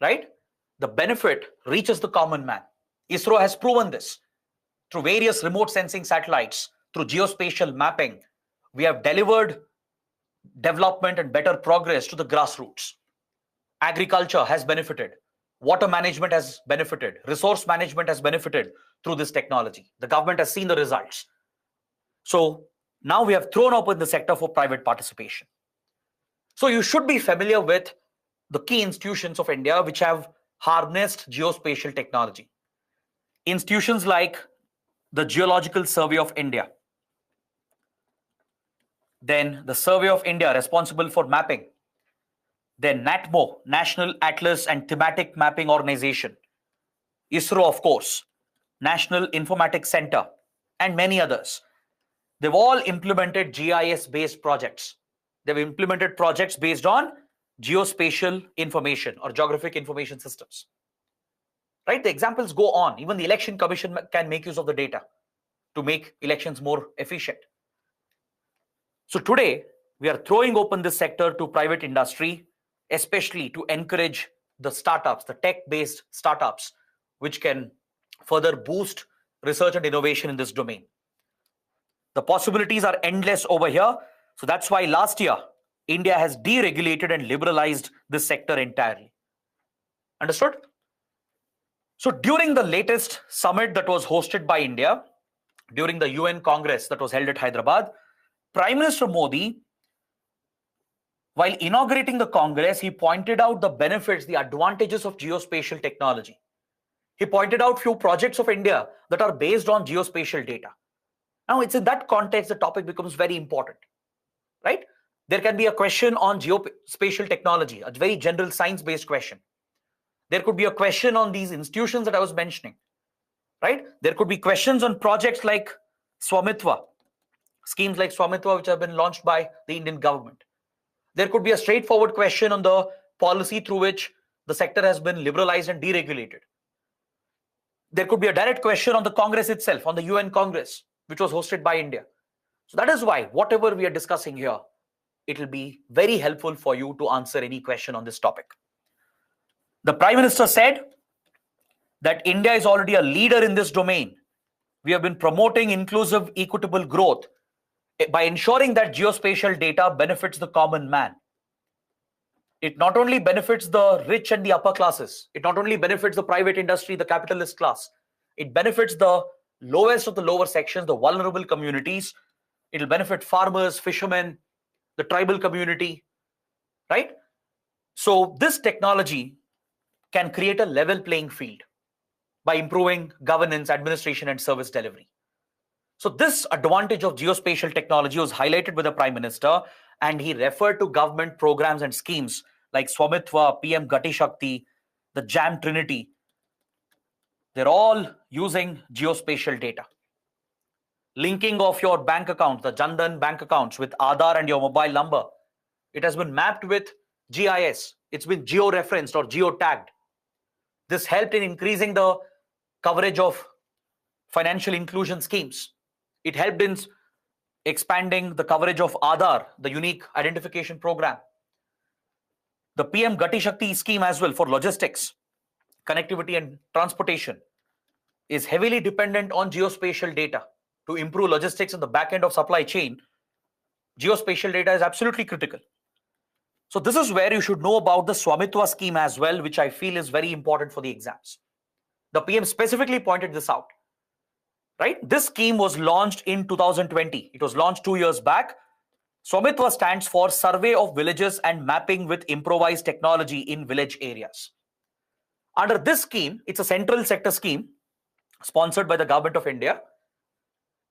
right? The benefit reaches the common man. ISRO has proven this. Through various remote sensing satellites, through geospatial mapping, we have delivered development and better progress to the grassroots. Agriculture has benefited. Water management has benefited. Resource management has benefited through this technology. The government has seen the results. So now we have thrown open the sector for private participation. So you should be familiar with the key institutions of India which have harnessed geospatial technology. Institutions like the Geological Survey of India, then the Survey of India responsible for mapping, then NATMO, National Atlas and Thematic Mapping Organization, ISRO, of course, National Informatics Center, and many others. They've all implemented GIS-based projects. They've implemented projects based on geospatial information or geographic information systems. Right? The examples go on. Even the Election Commission can make use of the data to make elections more efficient. So today, we are throwing open this sector to private industry, especially to encourage the startups, the tech-based startups, which can further boost research and innovation in this domain. The possibilities are endless over here. So that's why last year, India has deregulated and liberalized this sector entirely. Understood? So during the latest summit that was hosted by India, during the UN Congress that was held at Hyderabad, Prime Minister Modi, while inaugurating the Congress, he pointed out the benefits, the advantages of geospatial technology. He pointed out few projects of India that are based on geospatial data. Now, it's in that context the topic becomes very important, right? There can be a question on geospatial technology, a very general science-based question. There could be a question on these institutions that I was mentioning, right? There could be questions on projects like Swamitva, schemes like Swamitva which have been launched by the Indian government. There could be a straightforward question on the policy through which the sector has been liberalized and deregulated. There could be a direct question on the Congress itself, on the UN Congress, which was hosted by India. So that is why whatever we are discussing here, it will be very helpful for you to answer any question on this topic. The Prime Minister said that India is already a leader in this domain. We have been promoting inclusive, equitable growth by ensuring that geospatial data benefits the common man. It not only benefits the rich and the upper classes, it not only benefits the private industry, the capitalist class, it benefits the lowest of the lower sections, the vulnerable communities. It will benefit farmers, fishermen, the tribal community, right? So this technology can create a level playing field. by improving governance, administration, and service delivery. So this advantage of geospatial technology was highlighted by the Prime Minister, and he referred to government programs and schemes like Swamitwa, PM Gati Shakti, the JAM Trinity. They're all using geospatial data. Linking of your bank accounts, the Jandan bank accounts with Aadhaar and your mobile number. It has been mapped with GIS. It's been geo-referenced or geo-tagged. This helped in increasing the coverage of financial inclusion schemes. It helped in expanding the coverage of Aadhaar, the unique identification program. The PM Gati Shakti scheme as well for logistics, connectivity and transportation is heavily dependent on geospatial data. To improve logistics in the back end of supply chain, geospatial data is absolutely critical. So this is where you should know about the Swamitwa scheme as well, which I feel is very important for the exams. The PM specifically pointed this out. Right? This scheme was launched in 2020. It was launched 2 years back. Swamitwa stands for Survey of Villages and Mapping with Improvised Technology in Village Areas. Under this scheme, it's a central sector scheme sponsored by the Government of India.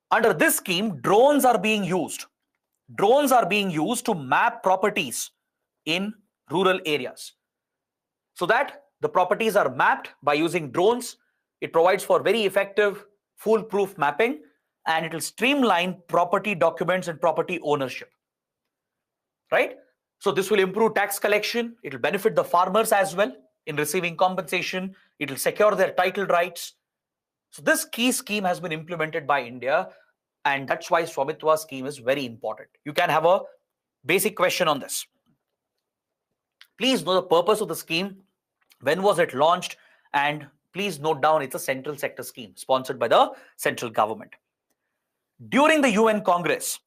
Under this scheme, drones are being used. Drones are being used to map properties in rural areas. So that the properties are mapped by using drones. It provides for very effective, foolproof mapping, and it will streamline property documents and property ownership. Right? So this will improve tax collection. It will benefit the farmers as well in receiving compensation. It will secure their title rights. So this key scheme has been implemented by India, and that's why Swamitwa scheme is very important. You can have a basic question on this. Please know the purpose of the scheme, when was it launched, and please note down it's a central sector scheme sponsored by the central government. During the UN Congress,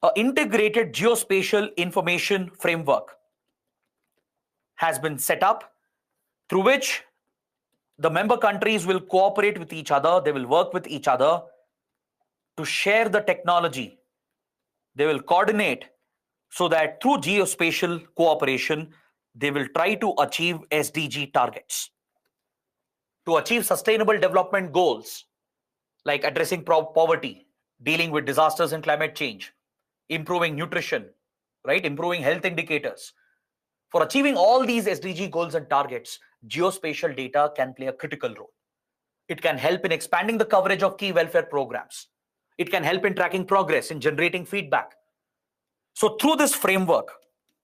an integrated geospatial information framework has been set up through which the member countries will cooperate with each other. They will work with each other to share the technology. They will coordinate so that through geospatial cooperation, they will try to achieve SDG targets. To achieve sustainable development goals like addressing poverty, dealing with disasters and climate change, improving nutrition, right? Improving health indicators. For achieving all these SDG goals and targets, geospatial data can play a critical role. It can help in expanding the coverage of key welfare programs. It can help in tracking progress, in generating feedback. So through this framework,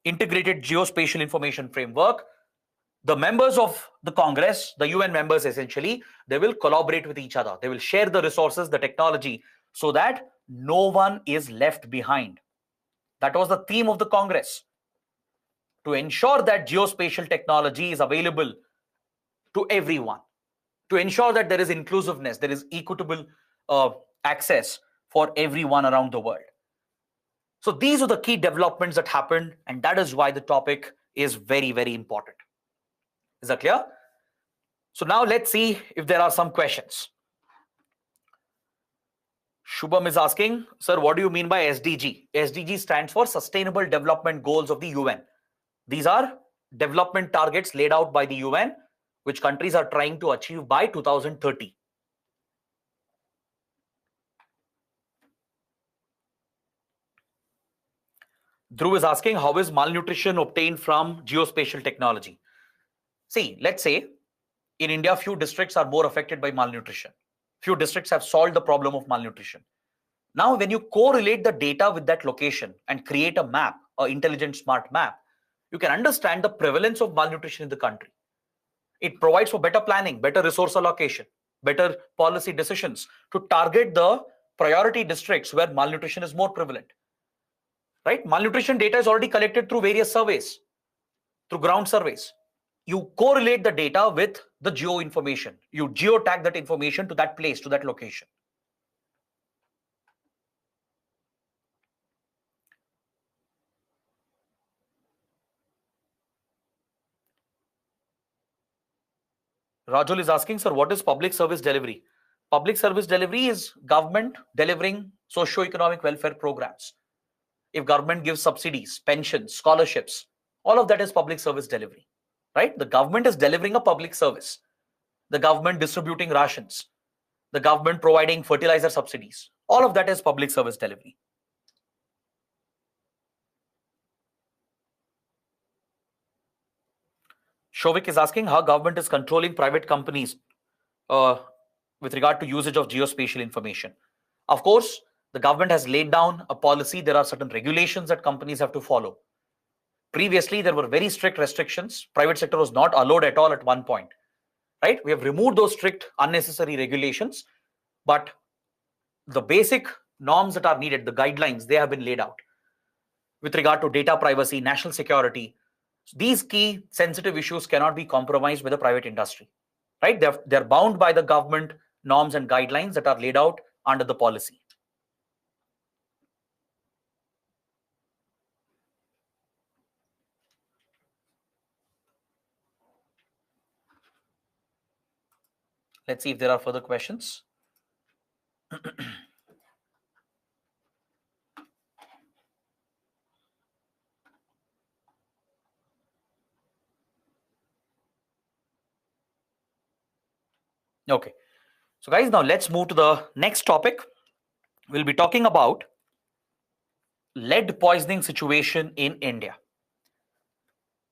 integrated geospatial information framework, the members of the Congress, the UN members essentially, they will collaborate with each other. They will share the resources, the technology, so that no one is left behind. That was the theme of the Congress. To ensure that geospatial technology is available to everyone. To ensure that there is inclusiveness, there is equitable access for everyone around the world. So these are the key developments that happened, and that is why the topic is very, very important. Is that clear? So now let's see if there are some questions. Shubham is asking, sir, what do you mean by SDG? SDG stands for Sustainable Development Goals of the UN. These are development targets laid out by the UN, which countries are trying to achieve by 2030. Dhruv is asking, how is malnutrition obtained from geospatial technology? See, let's say in India, few districts are more affected by malnutrition. Few districts have solved the problem of malnutrition. Now, when you correlate the data with that location and create a map, an intelligent smart map, you can understand the prevalence of malnutrition in the country. It provides for better planning, better resource allocation, better policy decisions to target the priority districts where malnutrition is more prevalent. Right? Malnutrition data is already collected through various surveys, through ground surveys. You correlate the data with the geo information. You geotag that information to that place, to that location. Rajul is asking, sir, what is public service delivery? Public service delivery is government delivering socio-economic welfare programs. If government gives subsidies, pensions, scholarships, all of that is public service delivery, right? The government is delivering a public service. the government distributing rations, the government providing fertilizer subsidies. All of that is public service delivery. Shovik is asking how government is controlling private companies with regard to usage of geospatial information. Of course, the government has laid down a policy. There are certain regulations that companies have to follow. Previously, there were very strict restrictions. Private sector was not allowed at all at one point, right? We have removed those strict, unnecessary regulations, but the basic norms that are needed, the guidelines, they have been laid out with regard to data privacy, national security. These key sensitive issues cannot be compromised by the private industry, right? They're bound by the government norms and guidelines that are laid out under the policy. Let's see if there are further questions. Okay. So guys, now let's move to the next topic. We'll be talking about lead poisoning situation in India.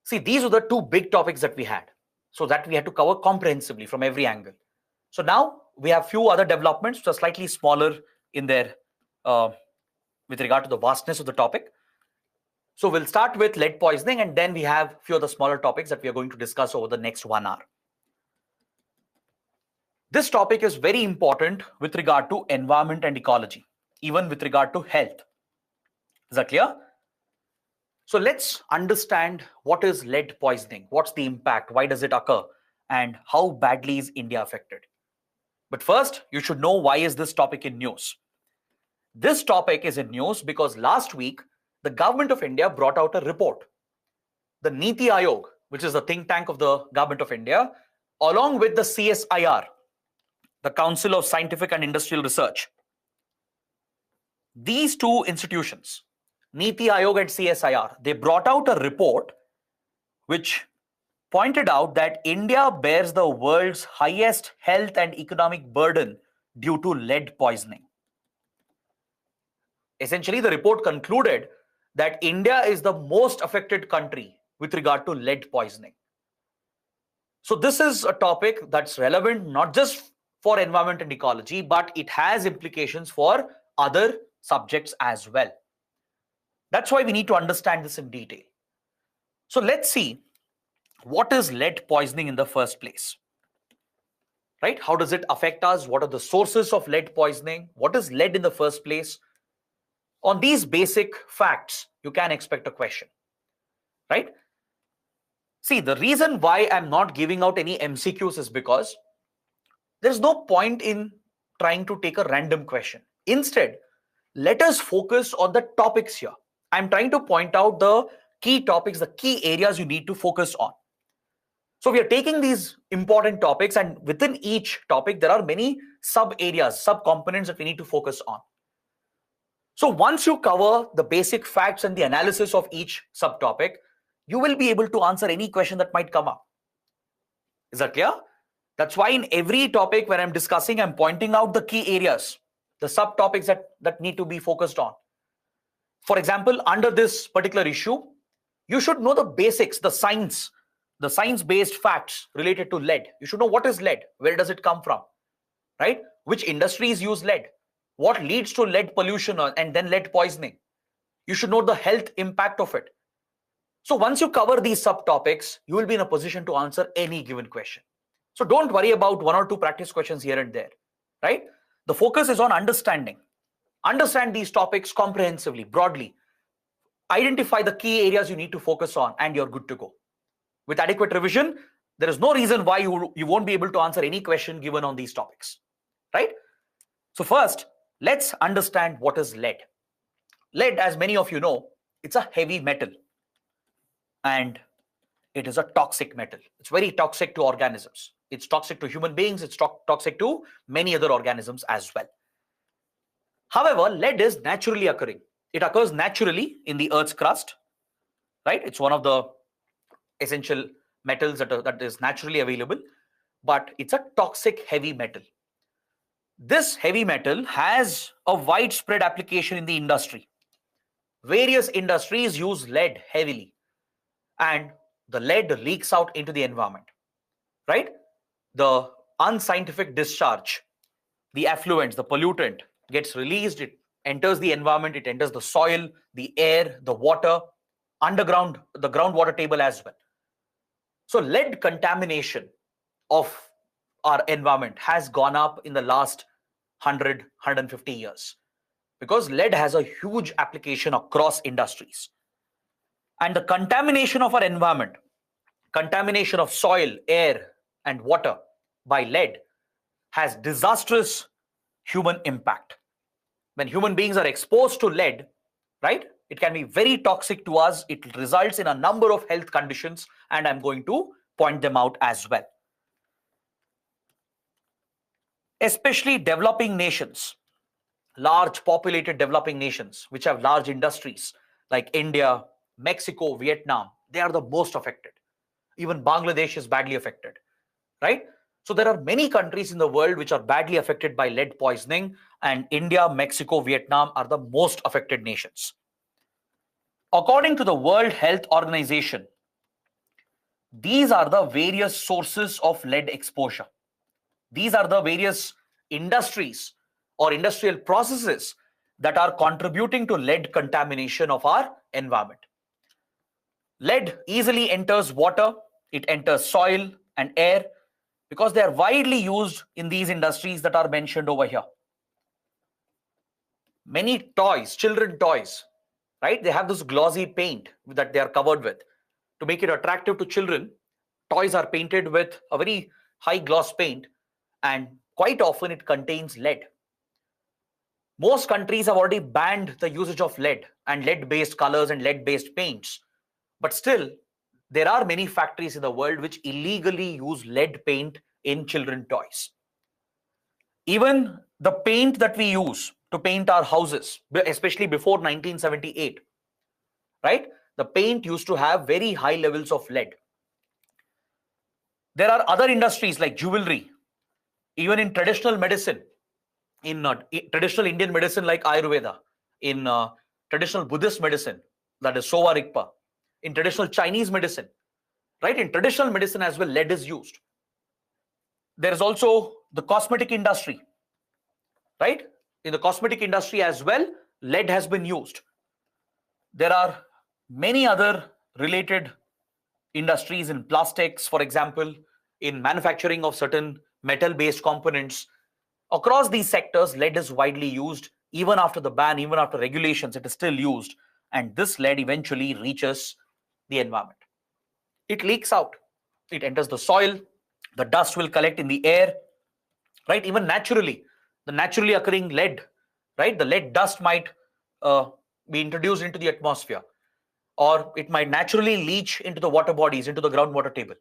See, these are the two big topics that we had. So that we had to cover comprehensively from every angle. So now we have few other developments which are slightly smaller in their with regard to the vastness of the topic. So we'll start with lead poisoning, and then we have few of the smaller topics that we are going to discuss over the next 1 hour. This topic is very important with regard to environment and ecology, even with regard to health. Is that clear? So let's understand what is lead poisoning, what's the impact, why does it occur, and how badly is India affected. But first, you should know why is this topic in news. This topic is in news because last week, the government of India brought out a report. The Niti Aayog, which is the think tank of the government of India, along with the CSIR, the Council of Scientific and Industrial Research. These two institutions, Niti Aayog and CSIR, they brought out a report which pointed out that India bears the world's highest health and economic burden due to lead poisoning. Essentially, the report concluded that India is the most affected country with regard to lead poisoning. So this is a topic that's relevant not just for environment and ecology, but it has implications for other subjects as well. That's why we need to understand this in detail. So let's see, what is lead poisoning in the first place? Right? How does it affect us? What are the sources of lead poisoning? What is lead in the first place? On these basic facts, you can expect a question, right? See, the reason why I'm not giving out any MCQs is because there's no point in trying to take a random question. Instead, let us focus on the topics here. I'm trying to point out the key topics, the key areas you need to focus on. So we are taking these important topics, and within each topic, there are many sub areas, sub components that we need to focus on. So once you cover the basic facts and the analysis of each subtopic, you will be able to answer any question that might come up. Is that clear? That's why in every topic when I'm discussing, I'm pointing out the key areas, the subtopics that need to be focused on. For example, under this particular issue, you should know the basics, the science-based facts related to lead. You should know what is lead, where does it come from, right? Which industries use lead? What leads to lead pollution and then lead poisoning? You should know the health impact of it. So once you cover these subtopics, you will be in a position to answer any given question. So don't worry about 1 or 2 practice questions here and there, right? The focus is on understanding. Understand these topics comprehensively, broadly. Identify the key areas you need to focus on, and you're good to go. With adequate revision, there is no reason why you won't be able to answer any question given on these topics, right? So first, let's understand what is lead. Lead, as many of you know, it's a heavy metal and it is a toxic metal. It's very toxic to organisms. It's toxic to human beings. It's toxic to many other organisms as well. However, lead is naturally occurring. It occurs naturally in the Earth's crust, right? It's one of the essential metals that is naturally available. but it's a toxic heavy metal. This heavy metal has a widespread application in the industry. Various industries use lead heavily, and the lead leaks out into the environment, right? The unscientific discharge, the effluent, the pollutant gets released, it enters the environment, it enters the soil, the air, the water, underground, the groundwater table as well. So lead contamination of our environment has gone up in the last 150 years because lead has a huge application across industries. And the contamination of our environment, contamination of soil, air, and water by lead has disastrous human impact. When human beings are exposed to lead, right, it can be very toxic to us. It results in a number of health conditions, and I'm going to point them out as well. Especially developing nations, large populated developing nations, which have large industries like India, Mexico, Vietnam, they are the most affected. Even Bangladesh is badly affected, right? So there are many countries in the world which are badly affected by lead poisoning, and India, Mexico, Vietnam are the most affected nations. According to the World Health Organization, these are the various sources of lead exposure. These are the various industries or industrial processes that are contributing to lead contamination of our environment. Lead easily enters water, it enters soil and air because they are widely used in these industries that are mentioned over here. Many toys, children toys, right? They have this glossy paint that they are covered with. To make it attractive to children, toys are painted with a very high gloss paint, and quite often it contains lead. Most countries have already banned the usage of lead and lead-based colors and lead-based paints. But still, there are many factories in the world which illegally use lead paint in children toys. Even the paint that we use to paint our houses, especially before 1978, right? The paint used to have very high levels of lead. There are other industries like jewelry, even in traditional medicine, in traditional Indian medicine like Ayurveda, in traditional Buddhist medicine, that is Sowa Rigpa, in traditional Chinese medicine, right? In traditional medicine as well, lead is used. There is also the cosmetic industry, right? In the cosmetic industry as well, lead has been used. There are many other related industries in plastics, for example, in manufacturing of certain metal-based components. Across these sectors, lead is widely used. Even after the ban, even after regulations, it is still used. And this lead eventually reaches the environment. It leaks out. It enters the soil. The dust will collect in the air, right? Even naturally, the naturally occurring lead, right? The lead dust might be introduced into the atmosphere, or it might naturally leach into the water bodies, into the groundwater table.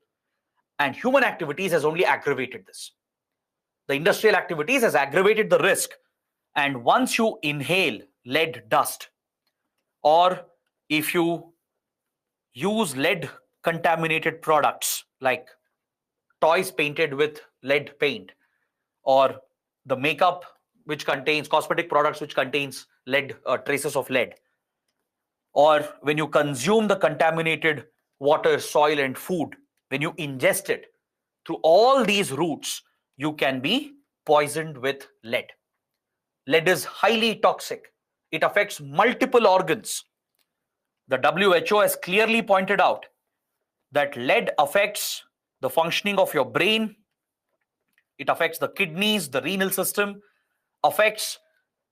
And human activities has only aggravated this. The industrial activities has aggravated the risk. And once you inhale lead dust, or if you use lead contaminated products like toys painted with lead paint, or the makeup which contains cosmetic products which contains lead, traces of lead, or when you consume the contaminated water, soil, and food, when you ingest it, through all these routes, you can be poisoned with lead. Lead is highly toxic. It affects multiple organs. The WHO has clearly pointed out that lead affects the functioning of your brain. It affects the kidneys, the renal system, affects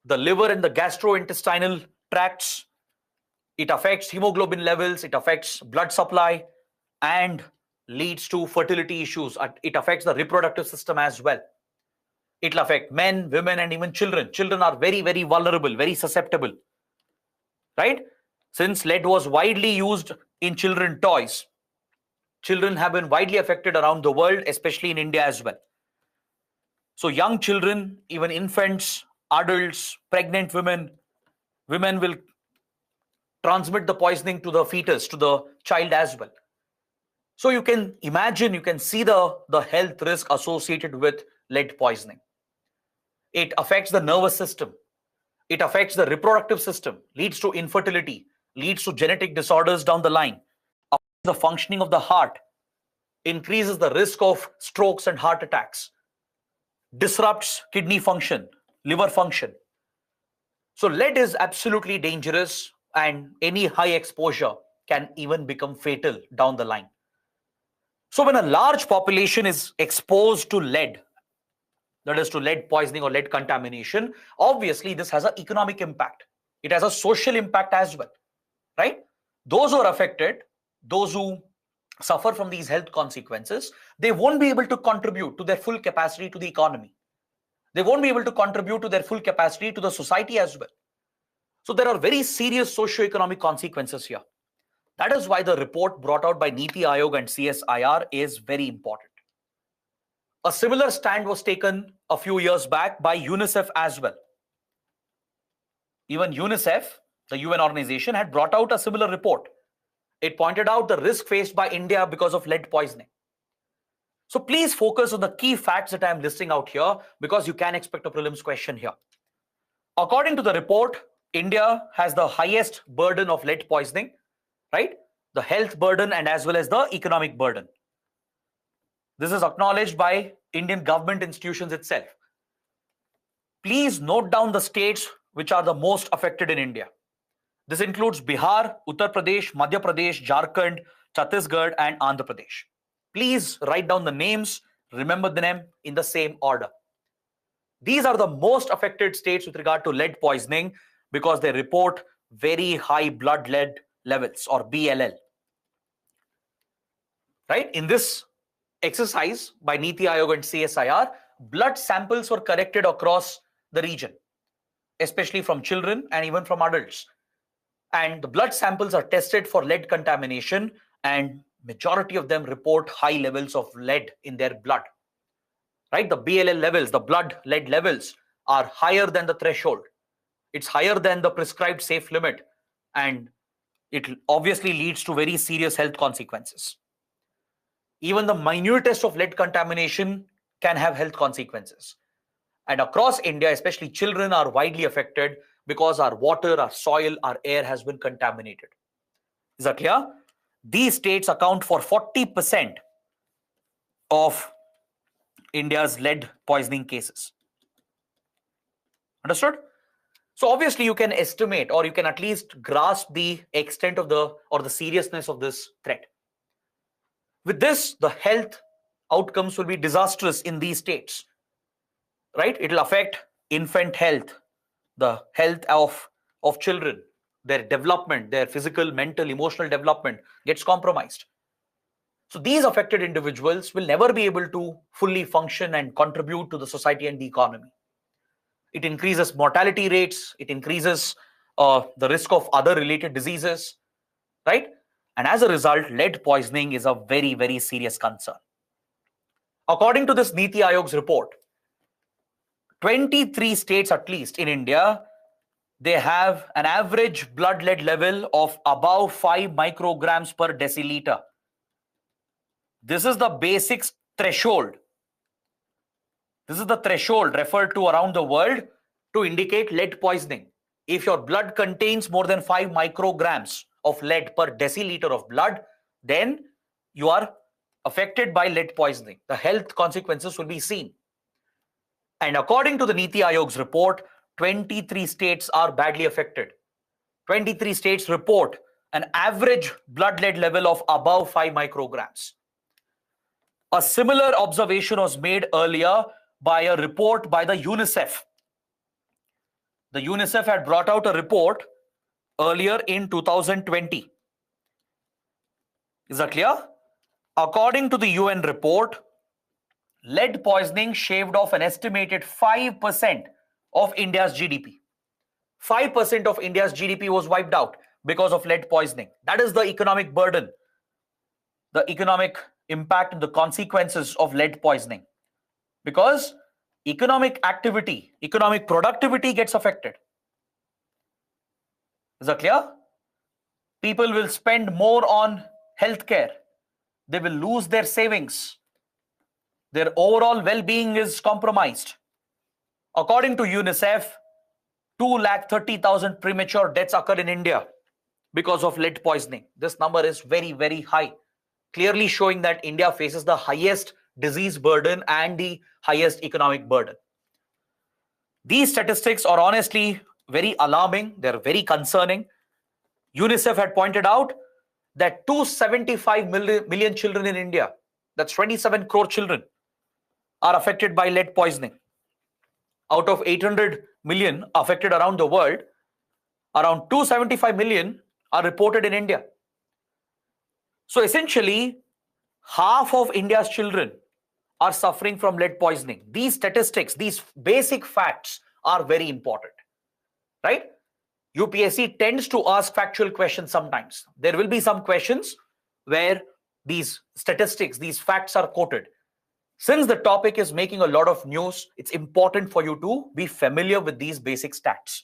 the liver and the gastrointestinal tracts. It affects hemoglobin levels, it affects blood supply, and leads to fertility issues. It affects the reproductive system as well. It will affect men, women, and even children. Children are very, very vulnerable, very susceptible, right? Since lead was widely used in children toys, children have been widely affected around the world, especially in India as well. So young children, even infants, adults, pregnant women will transmit the poisoning to the fetus, to the child as well. So you can imagine, you can see the health risk associated with lead poisoning. It affects the nervous system. It affects the reproductive system, leads to infertility, leads to genetic disorders down the line, affects the functioning of the heart, increases the risk of strokes and heart attacks, disrupts kidney function, liver function. So lead is absolutely dangerous, and any high exposure can even become fatal down the line. So when a large population is exposed to lead, that is to lead poisoning or lead contamination, obviously this has an economic impact. It has a social impact as well, right? Those who are affected, those who suffer from these health consequences, they won't be able to contribute to their full capacity to the economy. They won't be able to contribute to their full capacity to the society as well. So there are very serious socio-economic consequences here. That is why the report brought out by Niti Aayog and CSIR is very important. A similar stand was taken a few years back by UNICEF as well. Even UNICEF, the UN organization, had brought out a similar report. It pointed out the risk faced by India because of lead poisoning. So please focus on the key facts that I am listing out here, because you can expect a prelims question here. According to the report, India has the highest burden of lead poisoning, right? The health burden and as well as the economic burden. This is acknowledged by Indian government institutions itself. Please note down the states which are the most affected in India. This includes Bihar, Uttar Pradesh, Madhya Pradesh, Jharkhand, Chhattisgarh, and Andhra Pradesh. Please write down the names, remember them in the same order. These are the most affected states with regard to lead poisoning because they report very high blood lead levels, or BLL. Right? In this exercise by Niti Aayog and CSIR, blood samples were collected across the region, especially from children and even from adults. And the blood samples are tested for lead contamination, and majority of them report high levels of lead in their blood. Right? The BLL levels, the blood lead levels, are higher than the threshold. It's higher than the prescribed safe limit, and it obviously leads to very serious health consequences. Even the minutest of lead contamination can have health consequences. And across India, especially children are widely affected because our water, our soil, our air has been contaminated. Is that clear? These states account for 40% of India's lead poisoning cases. Understood? So obviously you can estimate, or you can at least grasp the extent of the seriousness of this threat. With this, the health outcomes will be disastrous in these states, right? It will affect infant health, the health of children, their development, their physical, mental, emotional development gets compromised. So these affected individuals will never be able to fully function and contribute to the society and the economy. It increases mortality rates, it increases the risk of other related diseases, right? And as a result, lead poisoning is a very, very serious concern. According to this Niti Aayog's report, 23 states at least in India, they have an average blood lead level of above 5 micrograms per deciliter. This is the basic threshold. This is the threshold referred to around the world to indicate lead poisoning. If your blood contains more than 5 micrograms of lead per deciliter of blood, then you are affected by lead poisoning. The health consequences will be seen. And according to the Niti Aayog's report, 23 states are badly affected. 23 states report an average blood lead level of above 5 micrograms. A similar observation was made earlier by a report by the UNICEF. The UNICEF had brought out a report earlier in 2020. Is that clear? According to the UN report, lead poisoning shaved off an estimated 5% of India's GDP. 5% of India's GDP was wiped out because of lead poisoning. That is the economic burden, the economic impact and the consequences of lead poisoning. Because economic activity, economic productivity gets affected. Is that clear? People will spend more on healthcare. they will lose their savings. Their overall well-being is compromised. According to UNICEF, 230,000 premature deaths occur in India because of lead poisoning. This number is very, very high, clearly showing that India faces the highest disease burden and the highest economic burden. These statistics are honestly very alarming. They're very concerning. UNICEF had pointed out that 275 million children in India, that's 27 crore children, are affected by lead poisoning. Out of 800 million affected around the world, around 275 million are reported in India. So essentially, half of India's children are suffering from lead poisoning. These statistics, these basic facts are very important, right? UPSC tends to ask factual questions sometimes. There will be some questions where these statistics, these facts are quoted. Since the topic is making a lot of news, it's important for you to be familiar with these basic stats.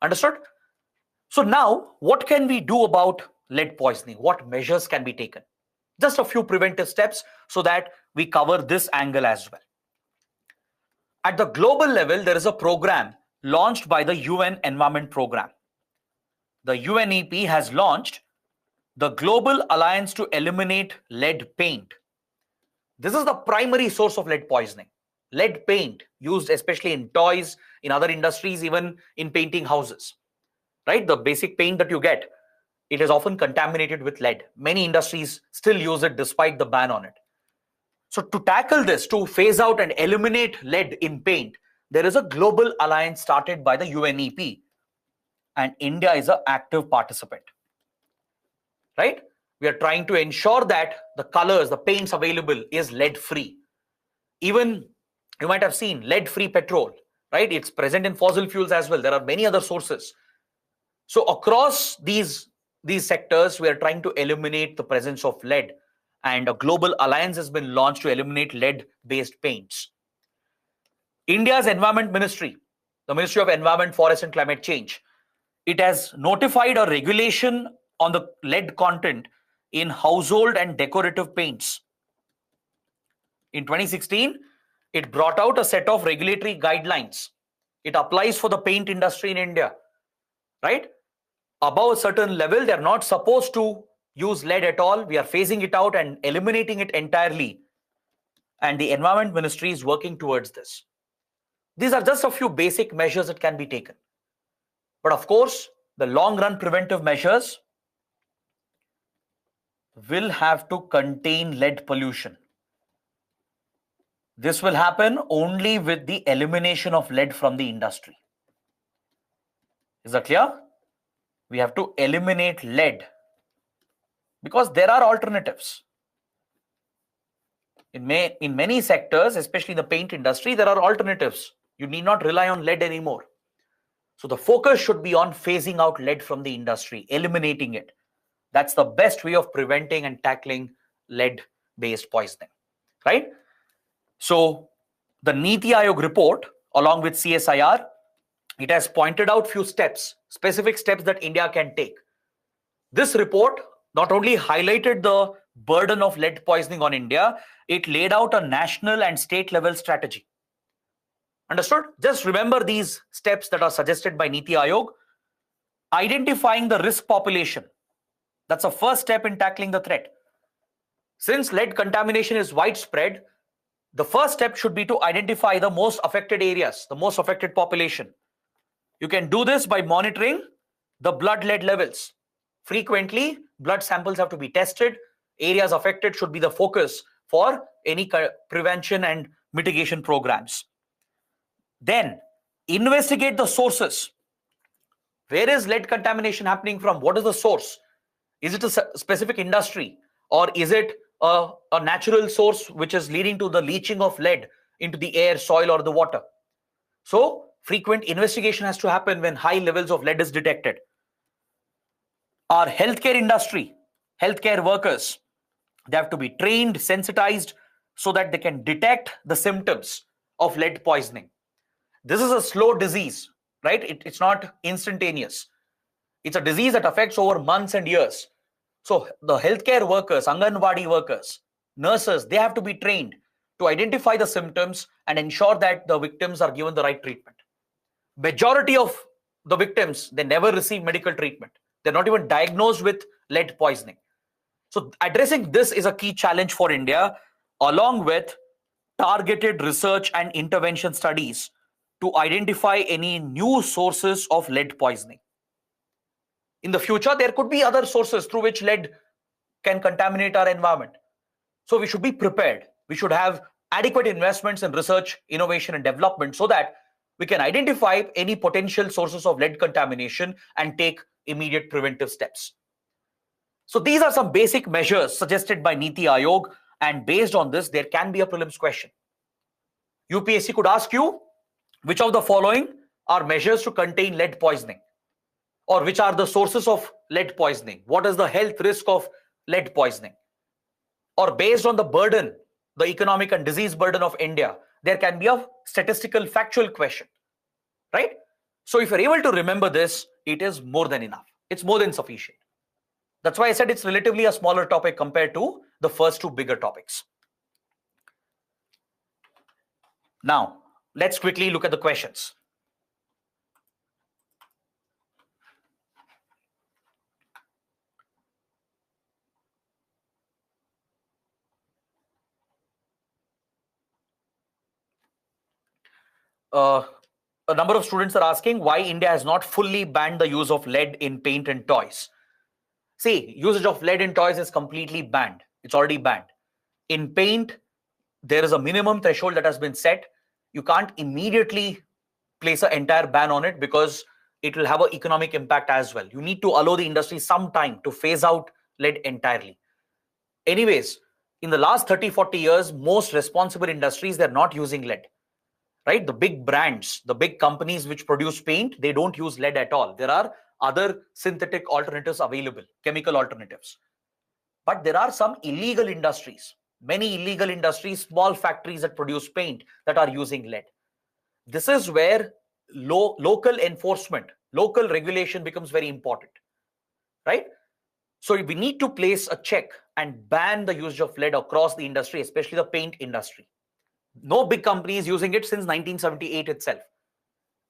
Understood? So now, what can we do about lead poisoning? What measures can be taken? Just a few preventive steps so that we cover this angle as well. At the global level, there is a program launched by the UN Environment Program. The UNEP has launched the Global Alliance to Eliminate Lead Paint. This is the primary source of lead poisoning. Lead paint used especially in toys, in other industries, even in painting houses, right? The basic paint that you get, it is often contaminated with lead. Many industries still use it despite the ban on it. So to tackle this, to phase out and eliminate lead in paint, there is a global alliance started by the UNEP, and India is an active participant, right? We are trying to ensure that the colors, the paints available is lead-free. Even you might have seen lead-free petrol, right? It's present in fossil fuels as well. There are many other sources. So across these sectors, we are trying to eliminate the presence of lead, and a global alliance has been launched to eliminate lead-based paints. India's Environment Ministry, the Ministry of Environment, Forest and Climate Change, it has notified a regulation on the lead content in household and decorative paints. In 2016, it brought out a set of regulatory guidelines. It applies for the paint industry in India, right? Above a certain level, they're not supposed to use lead at all. We are phasing it out and eliminating it entirely. And the Environment Ministry is working towards this. These are just a few basic measures that can be taken. But of course, the long-run preventive measures will have to contain lead pollution. This will happen only with the elimination of lead from the industry. Is that clear? We have to eliminate lead because there are alternatives. In many sectors, especially the paint industry, there are alternatives. You need not rely on lead anymore. So the focus should be on phasing out lead from the industry, eliminating it. That's the best way of preventing and tackling lead-based poisoning, right? So the Niti Aayog report, along with CSIR, it has pointed out few steps, specific steps that India can take. This report not only highlighted the burden of lead poisoning on India, it laid out a national and state level strategy. Understood? Just remember these steps that are suggested by Niti Aayog. Identifying the risk population. That's the first step in tackling the threat. Since lead contamination is widespread, the first step should be to identify the most affected areas, the most affected population. You can do this by monitoring the blood lead levels. Frequently, blood samples have to be tested. Areas affected should be the focus for any prevention and mitigation programs. Then, investigate the sources. Where is lead contamination happening from? What is the source? Is it a specific industry, or is it a natural source which is leading to the leaching of lead into the air, soil, or the water? So, frequent investigation has to happen when high levels of lead is detected. Our healthcare industry, healthcare workers, they have to be trained, sensitized, so that they can detect the symptoms of lead poisoning. This is a slow disease, right? It's not instantaneous. It's a disease that affects over months and years. So the healthcare workers, Anganwadi workers, nurses, they have to be trained to identify the symptoms and ensure that the victims are given the right treatment. Majority of the victims, they never receive medical treatment. They're not even diagnosed with lead poisoning. So addressing this is a key challenge for India, along with targeted research and intervention studies to identify any new sources of lead poisoning. In the future, there could be other sources through which lead can contaminate our environment. So we should be prepared. We should have adequate investments in research, innovation, and development so that we can identify any potential sources of lead contamination and take immediate preventive steps. So these are some basic measures suggested by Niti Aayog, and based on this, there can be a prelims question. UPSC could ask you, which of the following are measures to contain lead poisoning? Or which are the sources of lead poisoning? What is the health risk of lead poisoning? Or based on the burden, the economic and disease burden of India, there can be a statistical factual question, right? So if you're able to remember this, it is more than enough. It's more than sufficient. That's why I said it's relatively a smaller topic compared to the first two bigger topics. Now, let's quickly look at the questions. A number of students are asking why India has not fully banned the use of lead in paint and toys. See, usage of lead in toys is completely banned. It's already banned. In paint, there is a minimum threshold that has been set. You can't immediately place an entire ban on it because it will have an economic impact as well. You need to allow the industry some time to phase out lead entirely. Anyways, in the last 30-40 years, most responsible industries, they're not using lead. Right? The big brands, the big companies which produce paint, they don't use lead at all. There are other synthetic alternatives available, chemical alternatives. But there are some illegal industries, many illegal industries, small factories that produce paint that are using lead. This is where local enforcement, local regulation becomes very important, right? So we need to place a check and ban the usage of lead across the industry, especially the paint industry. No big company is using it since 1978 itself,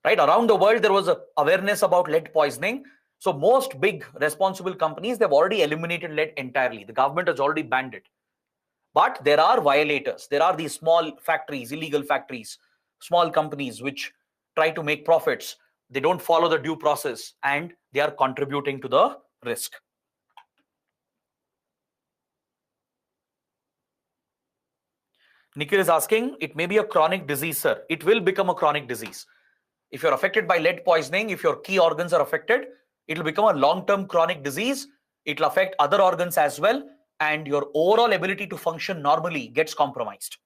right? Around the world, there was a awareness about lead poisoning. So most big responsible companies, they've already eliminated lead entirely. The government has already banned it. But there are violators. There are these small factories, illegal factories, small companies which try to make profits. They don't follow the due process and they are contributing to the risk. Nikhil is asking, it may be a chronic disease, sir. It will become a chronic disease. If you're affected by lead poisoning, if your key organs are affected, it will become a long-term chronic disease. It will affect other organs as well, and your overall ability to function normally gets compromised.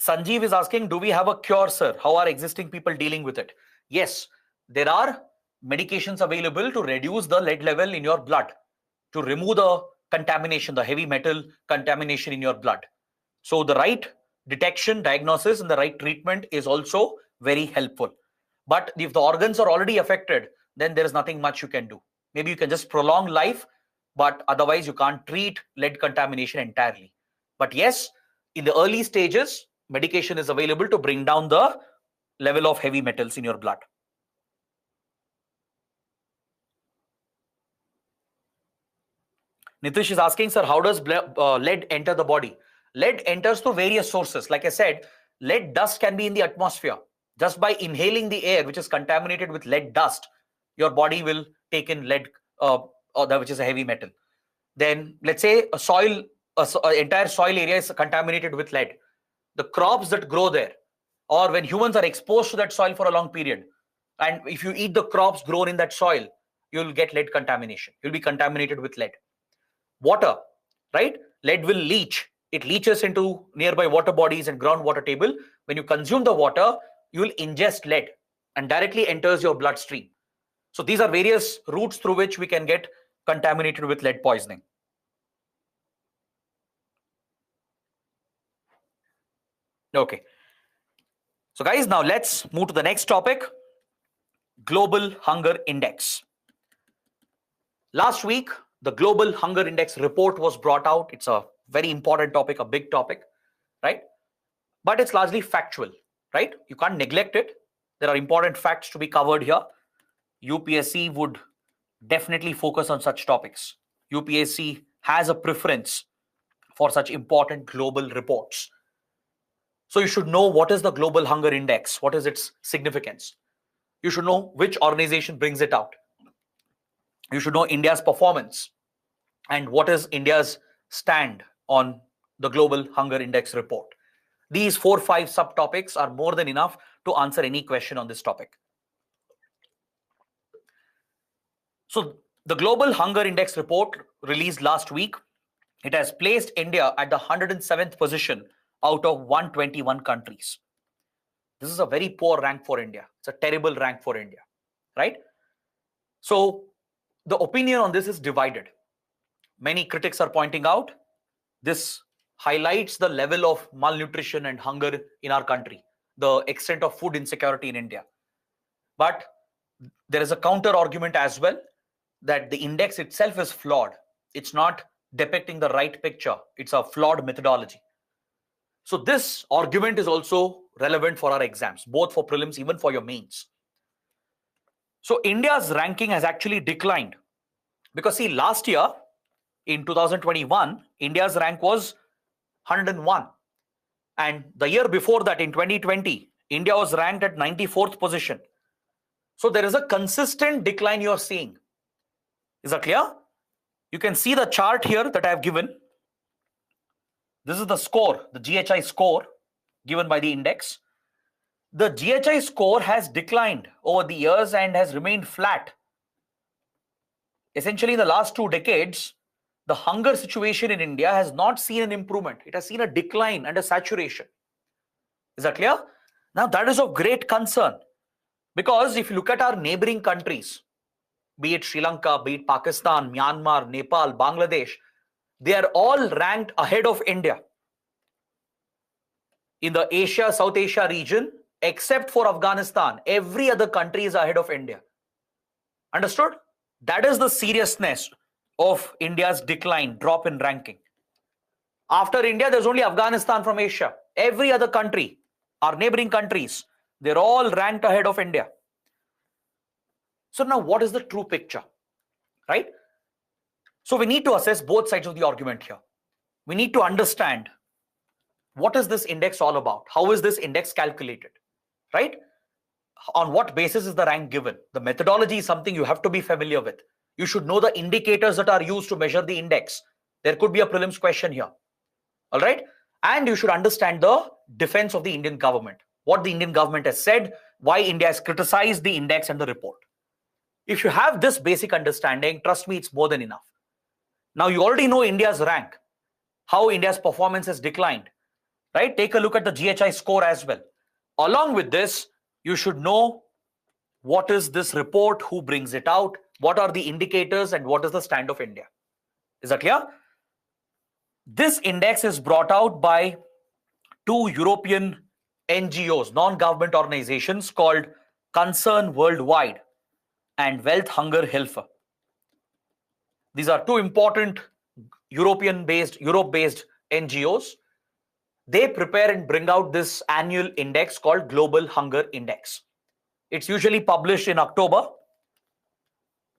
Sanjeev is asking, do we have a cure, sir? How are existing people dealing with it? Yes, there are medications available to reduce the lead level in your blood, to remove the contamination, the heavy metal contamination in your blood. So the right detection, diagnosis, and the right treatment is also very helpful. But if the organs are already affected, then there is nothing much you can do. Maybe you can just prolong life, but otherwise you can't treat lead contamination entirely. But yes, in the early stages, medication is available to bring down the level of heavy metals in your blood. Nitish is asking, sir, how does lead enter the body? Lead enters through various sources. Like I said, lead dust can be in the atmosphere. Just by inhaling the air, which is contaminated with lead dust, your body will take in lead, which is a heavy metal. Then let's say a soil, entire soil area is contaminated with lead. The crops that grow there, or when humans are exposed to that soil for a long period, and if you eat the crops grown in that soil, you'll get lead contamination. You'll be contaminated with lead. Water, right? Lead will leach. It leaches into nearby water bodies and groundwater table. When you consume the water, you will ingest lead and directly enters your bloodstream. So these are various routes through which we can get contaminated with lead poisoning. Okay. So guys, now let's move to the next topic, Global Hunger Index. Last week, the Global Hunger Index report was brought out. It's a very important topic, a big topic, right? But it's largely factual, right? You can't neglect it. There are important facts to be covered here. UPSC would definitely focus on such topics. UPSC has a preference for such important global reports. So you should know what is the Global Hunger Index, what is its significance. You should know which organization brings it out. You should know India's performance and what is India's stand on the Global Hunger Index report. These 4-5 subtopics are more than enough to answer any question on this topic. So the Global Hunger Index report released last week, it has placed India at the 107th position out of 121 countries. This is a very poor rank for India. It's a terrible rank for India, right? So the opinion on this is divided. Many critics are pointing out this highlights the level of malnutrition and hunger in our country, the extent of food insecurity in India. But there is a counter argument as well that the index itself is flawed. It's not depicting the right picture. It's a flawed methodology. So this argument is also relevant for our exams, both for prelims, even for your mains. So India's ranking has actually declined because see, last year in 2021, India's rank was 101. And the year before that, in 2020, India was ranked at 94th position. So there is a consistent decline you're seeing. Is that clear? You can see the chart here that I have given. This is the score, the GHI score given by the index. The GHI score has declined over the years and has remained flat. Essentially, in the last 2 decades, the hunger situation in India has not seen an improvement. It has seen a decline and a saturation. Is that clear? Now, that is of great concern because if you look at our neighboring countries, be it Sri Lanka, be it Pakistan, Myanmar, Nepal, Bangladesh, they are all ranked ahead of India. In the Asia, South Asia region, except for Afghanistan, every other country is ahead of India. Understood? That is the seriousness of India's decline, drop in ranking. After India, there's only Afghanistan from Asia. Every other country, our neighboring countries, they're all ranked ahead of India. So now what is the true picture, right? So we need to assess both sides of the argument here. We need to understand what is this index all about? How is this index calculated, right? On what basis is the rank given? The methodology is something you have to be familiar with. You should know the indicators that are used to measure the index. There could be a prelims question here, all right? And you should understand the defense of the Indian government, what the Indian government has said, why India has criticized the index and the report. If you have this basic understanding, trust me, it's more than enough. Now, you already know India's rank, how India's performance has declined, right? Take a look at the GHI score as well. Along with this, you should know what is this report, who brings it out, what are the indicators, and what is the stand of India. Is that clear? This index is brought out by 2 European NGOs, non-government organizations called Concern Worldwide and Wealth Hunger Hilfe. These are 2 important Europe-based NGOs. They prepare and bring out this annual index called Global Hunger Index. It's usually published in October.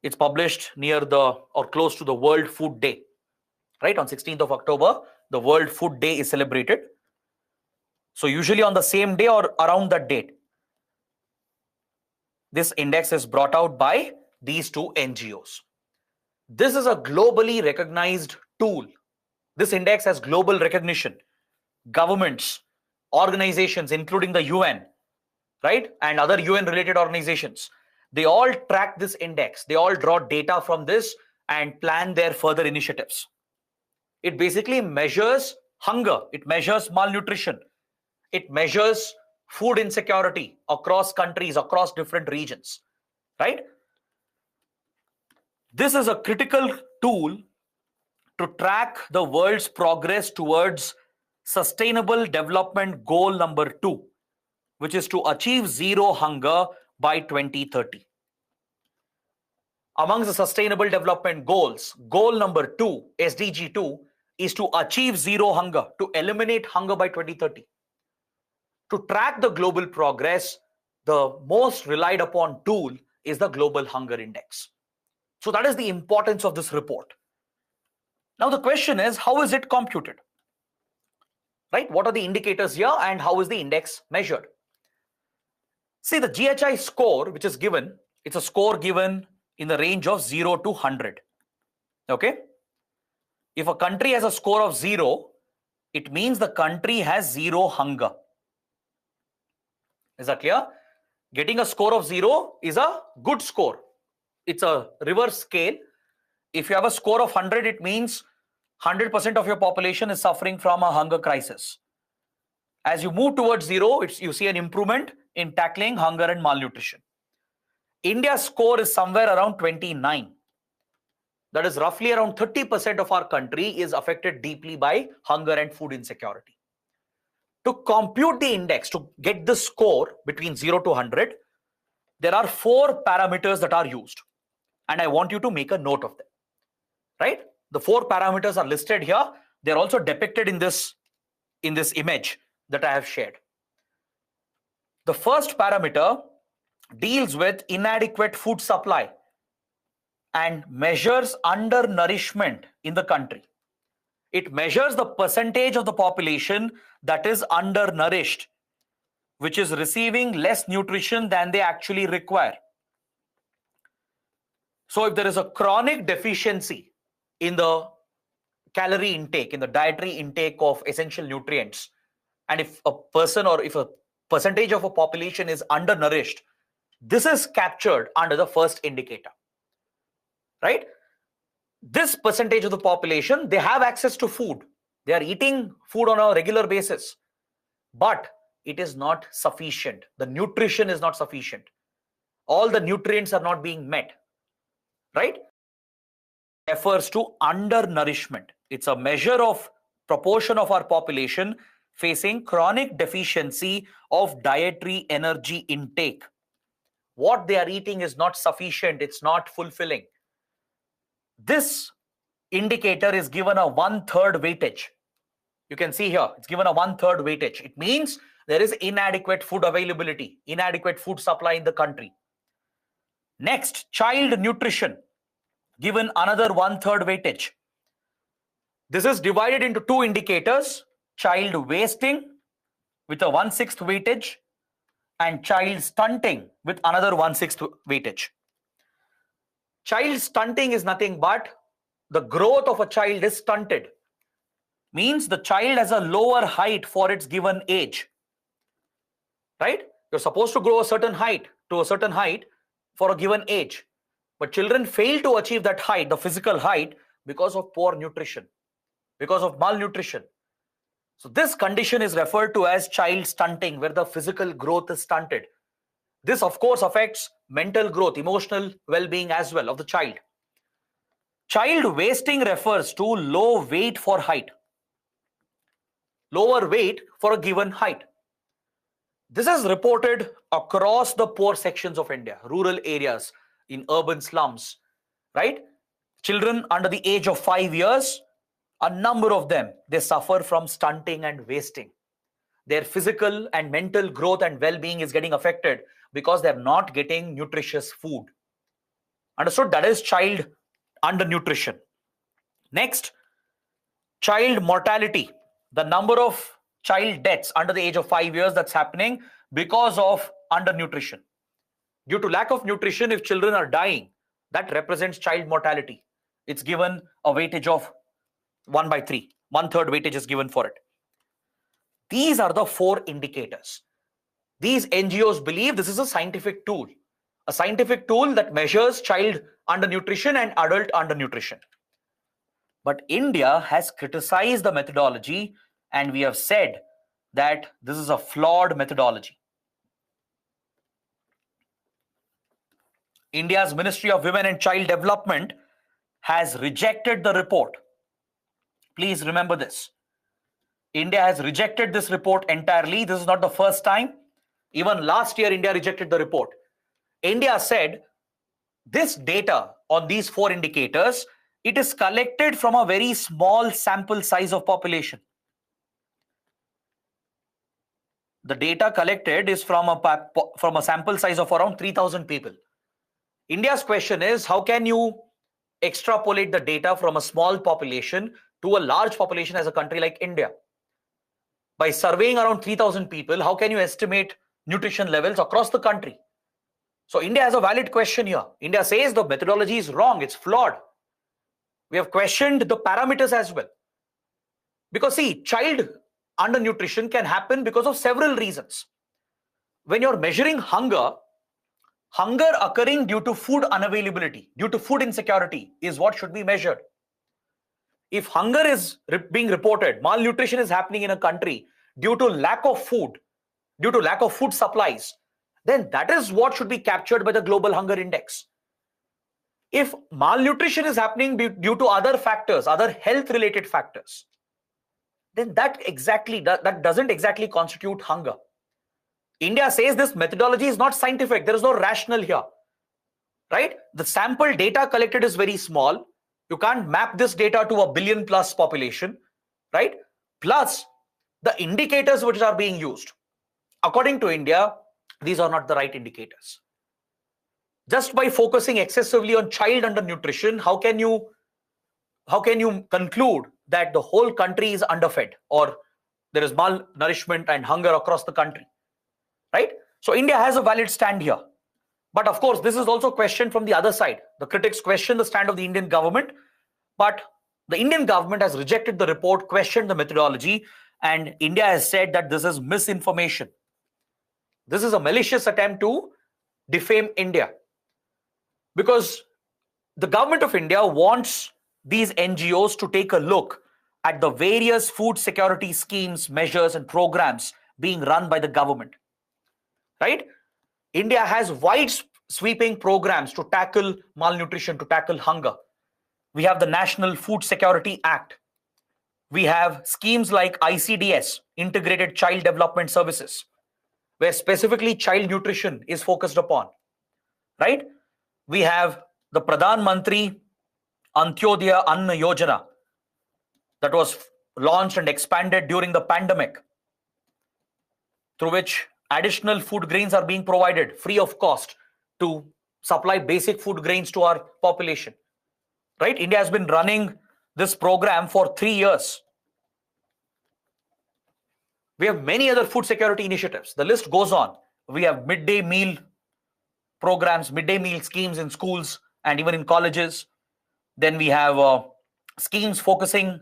It's published near or close to the World Food Day, right? On 16th of October, the World Food Day is celebrated. So usually on the same day or around that date, this index is brought out by these 2 NGOs. This is a globally recognized tool. This index has global recognition. Governments, organizations, including the UN, right? And other UN related organizations, they all track this index. They all draw data from this and plan their further initiatives. It basically measures hunger. It measures malnutrition. It measures food insecurity across countries, across different regions, right? This is a critical tool to track the world's progress towards Sustainable Development Goal number 2, which is to achieve zero hunger by 2030. amongst the Sustainable Development Goals, goal number 2, SDG 2, is to achieve zero hunger, to eliminate hunger by 2030. To track the global progress, the most relied upon tool is the Global Hunger Index. So that is the importance of this report. Now the question is, how is it computed? Right? What are the indicators here and how is the index measured? See, the GHI score, which is given, it's a score given in the range of 0 to 100. Okay? If a country has a score of 0, it means the country has zero hunger. Is that clear? Getting a score of 0 is a good score. It's a reverse scale. If you have a score of 100, it means 100% of your population is suffering from a hunger crisis. As you move towards 0, you see an improvement in tackling hunger and malnutrition. India's score is somewhere around 29. That is roughly around 30% of our country is affected deeply by hunger and food insecurity. To compute the index, to get the score between 0 to 100, there are 4 parameters that are used. And I want you to make a note of them. Right? The 4 parameters are listed here. They're also depicted in this image that I have shared. The first parameter deals with inadequate food supply and measures undernourishment in the country. It measures the percentage of the population that is undernourished, which is receiving less nutrition than they actually require. So if there is a chronic deficiency in the calorie intake, in the dietary intake of essential nutrients, and if a person or if a percentage of a population is undernourished, this is captured under the first indicator. Right? This percentage of the population, they have access to food. They are eating food on a regular basis, but it is not sufficient. The nutrition is not sufficient. All the nutrients are not being met. Right? Refers to undernourishment. It's a measure of proportion of our population facing chronic deficiency of dietary energy intake. What they are eating is not sufficient. It's not fulfilling. This indicator is given a 1/3 weightage. You can see here, it's given a 1/3 weightage. It means there is inadequate food availability, inadequate food supply in the country. Next, child nutrition, given another 1/3 weightage. This is divided into 2 indicators, child wasting with a 1/6 weightage and child stunting with another 1/6 weightage. Child stunting is nothing but the growth of a child is stunted. Means the child has a lower height for its given age. Right? You're supposed to grow a certain height to a certain height for a given age. But children fail to achieve that height, the physical height, because of poor nutrition, because of malnutrition. So this condition is referred to as child stunting, where the physical growth is stunted. This, of course, affects mental growth, emotional well-being as well of the child. Child wasting refers to low weight for height. Lower weight for a given height. This is reported across the poor sections of India, rural areas, in urban slums, right? Children under the age of 5 years, a number of them, they suffer from stunting and wasting. Their physical and mental growth and well-being is getting affected because they're not getting nutritious food. Understood? That is child undernutrition. Next, child mortality. The number of child deaths under the age of 5 years that's happening because of undernutrition. Due to lack of nutrition, if children are dying, that represents child mortality. It's given a weightage of 1/3. 1/3 weightage is given for it. These are the 4 indicators. These NGOs believe this is a scientific tool that measures child undernutrition and adult undernutrition. But India has criticized the methodology, and we have said that this is a flawed methodology. India's Ministry of Women and Child Development has rejected the report. Please remember this. India has rejected this report entirely. This is not the first time. Even last year, India rejected the report. India said this data on these 4 indicators, it is collected from a very small sample size of population. The data collected is from a sample size of around 3,000 people. India's question is, how can you extrapolate the data from a small population to a large population as a country like India? By surveying around 3,000 people, how can you estimate nutrition levels across the country? So India has a valid question here. India says the methodology is wrong, it's flawed. We have questioned the parameters as well. Because see, child undernutrition can happen because of several reasons. When you're measuring hunger occurring due to food unavailability, due to food insecurity is what should be measured. If hunger is being reported, malnutrition is happening in a country due to lack of food, due to lack of food supplies, then that is what should be captured by the Global Hunger Index. If malnutrition is happening due to other factors, other health-related factors, then that doesn't exactly constitute hunger. India says this methodology is not scientific. There is no rationale here, right? The sample data collected is very small. You can't map this data to a billion plus population, right? Plus, the indicators which are being used, according to India, these are not the right indicators. Just by focusing excessively on child undernutrition, how can you conclude that the whole country is underfed or there is malnourishment and hunger across the country, right? So India has a valid stand here. But of course, this is also questioned from the other side. The critics question the stand of the Indian government, but the Indian government has rejected the report, questioned the methodology, and India has said that this is misinformation. This is a malicious attempt to defame India. Because the government of India wants these NGOs to take a look at the various food security schemes, measures, and programs being run by the government, right? India has wide sweeping programs to tackle malnutrition, to tackle hunger. We have the National Food Security Act. We have schemes like ICDS, Integrated Child Development Services, where specifically child nutrition is focused upon, right? We have the Pradhan Mantri Antyodaya Anna Yojana that was launched and expanded during the pandemic, through which additional food grains are being provided free of cost to supply basic food grains to our population, right? India has been running this program for 3 years. We have many other food security initiatives. The list goes on. We have midday meal programs, midday meal schemes in schools and even in colleges. Then we have schemes focusing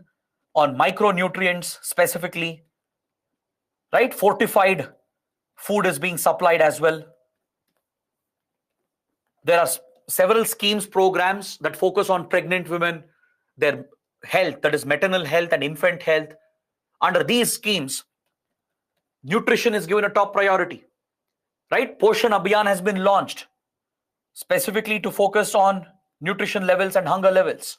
on micronutrients specifically, right? Fortified food is being supplied as well. There are several schemes, programs that focus on pregnant women, their health, that is maternal health and infant health. Under these schemes, nutrition is given a top priority, right? Poshan Abhiyan has been launched specifically to focus on nutrition levels and hunger levels.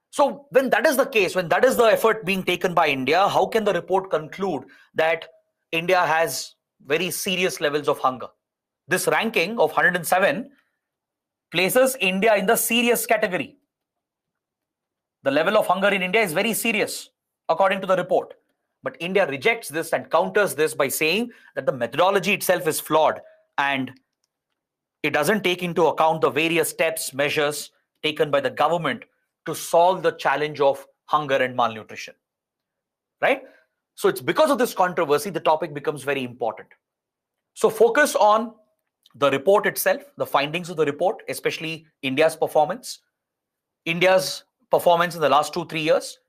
So when that is the case, when that is the effort being taken by India, how can the report conclude that India has very serious levels of hunger? This ranking of 107 places India in the serious category. The level of hunger in India is very serious, according to the report. But India rejects this and counters this by saying that the methodology itself is flawed and it doesn't take into account the various steps, measures taken by the government to solve the challenge of hunger and malnutrition, right? So it's because of this controversy, the topic becomes very important. So focus on the report itself, the findings of the report, especially India's performance in the last 2-3 years.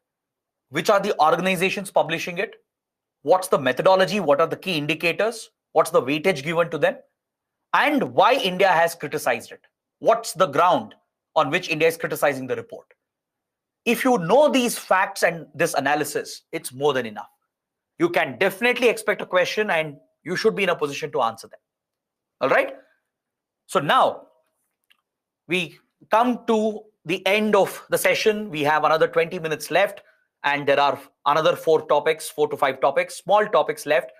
Which are the organizations publishing it? What's the methodology? What are the key indicators? What's the weightage given to them? And why India has criticized it? What's the ground on which India is criticizing the report? If you know these facts and this analysis, it's more than enough. You can definitely expect a question and you should be in a position to answer them. All right? So now we come to the end of the session. We have another 20 minutes left. And there are another 4 to 5 topics, small topics left.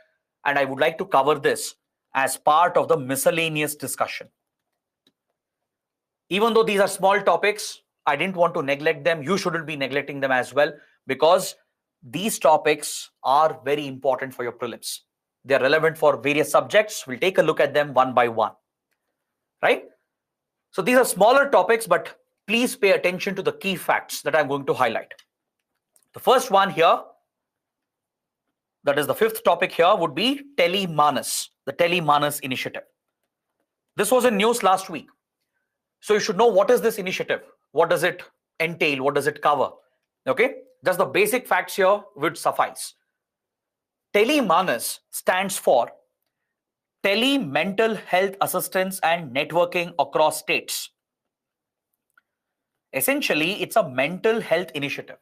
And I would like to cover this as part of the miscellaneous discussion. Even though these are small topics, I didn't want to neglect them. You shouldn't be neglecting them as well, because these topics are very important for your prelims. They're relevant for various subjects. We'll take a look at them one by one, right? So these are smaller topics, but please pay attention to the key facts that I'm going to highlight. The first one here, that is the fifth topic here, would be Tele-Manas, the Tele-Manas initiative. This was in news last week. So you should know what is this initiative? What does it entail? What does it cover? Okay, just the basic facts here would suffice. Tele-Manas stands for Tele Mental Health Assistance and Networking Across States. Essentially, it's a mental health initiative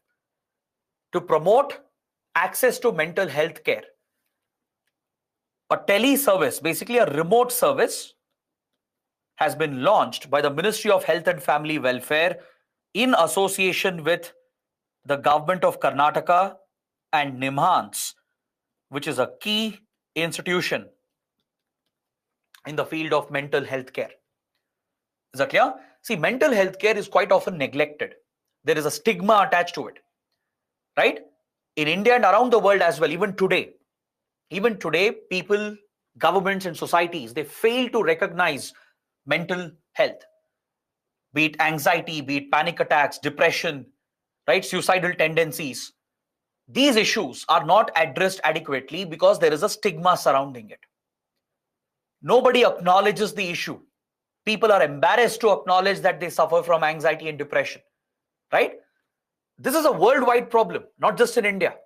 to promote access to mental health care. A tele-service, basically a remote service, has been launched by the Ministry of Health and Family Welfare in association with the government of Karnataka and NIMHANS, which is a key institution in the field of mental health care. Is that clear? See, mental health care is quite often neglected. There is a stigma attached to it, right? In India and around the world as well, even today, people, governments and societies, they fail to recognize mental health, be it anxiety, be it panic attacks, depression, right, suicidal tendencies. These issues are not addressed adequately because there is a stigma surrounding it. Nobody acknowledges the issue. People are embarrassed to acknowledge that they suffer from anxiety and depression, right? This is a worldwide problem, not just in India.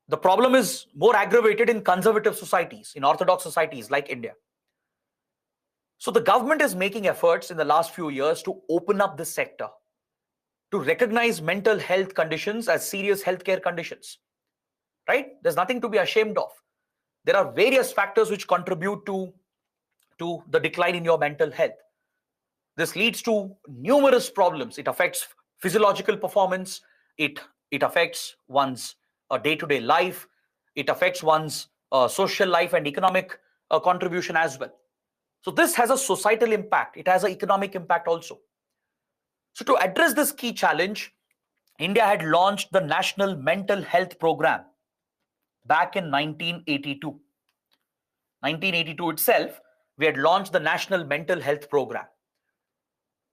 The problem is more aggravated in conservative societies, in orthodox societies like India. So the government is making efforts in the last few years to open up this sector, to recognize mental health conditions as serious healthcare conditions, right? There's nothing to be ashamed of. There are various factors which contribute to the decline in your mental health. This leads to numerous problems. It affects physiological performance. It affects one's day-to-day life. It affects one's social life and economic contribution as well. So this has a societal impact. It has an economic impact also. So to address this key challenge, India had launched the National Mental Health Program back in 1982. 1982 itself, we had launched the National Mental Health Program.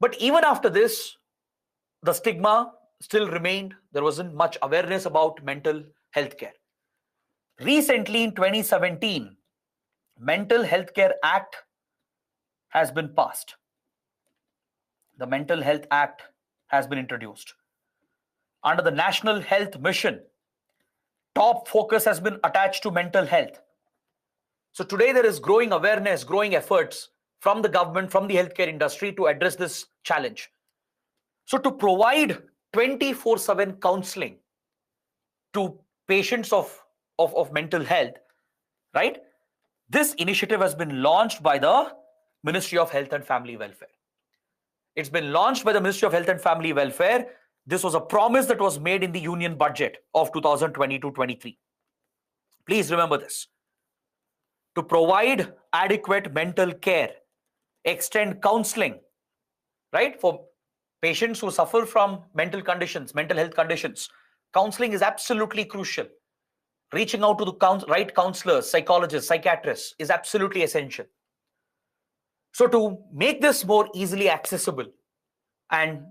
But even after this, the stigma still remained. There wasn't much awareness about mental health care. Recently, in 2017, Mental Health Care Act has been passed. The Mental Health Act has been introduced. Under the National Health Mission, top focus has been attached to mental health. So today there is growing awareness, growing efforts from the government, from the healthcare industry to address this challenge. So to provide 24/7 counseling to patients of mental health, right? This initiative has been launched by the Ministry of Health and Family Welfare. It's been launched by the Ministry of Health and Family Welfare. This was a promise that was made in the Union Budget of 2022-23. Please remember this. To provide adequate mental care, extend counseling, right? For patients who suffer from mental conditions, mental health conditions, counseling is absolutely crucial. Reaching out to the right counselors, psychologists, psychiatrists is absolutely essential. So to make this more easily accessible and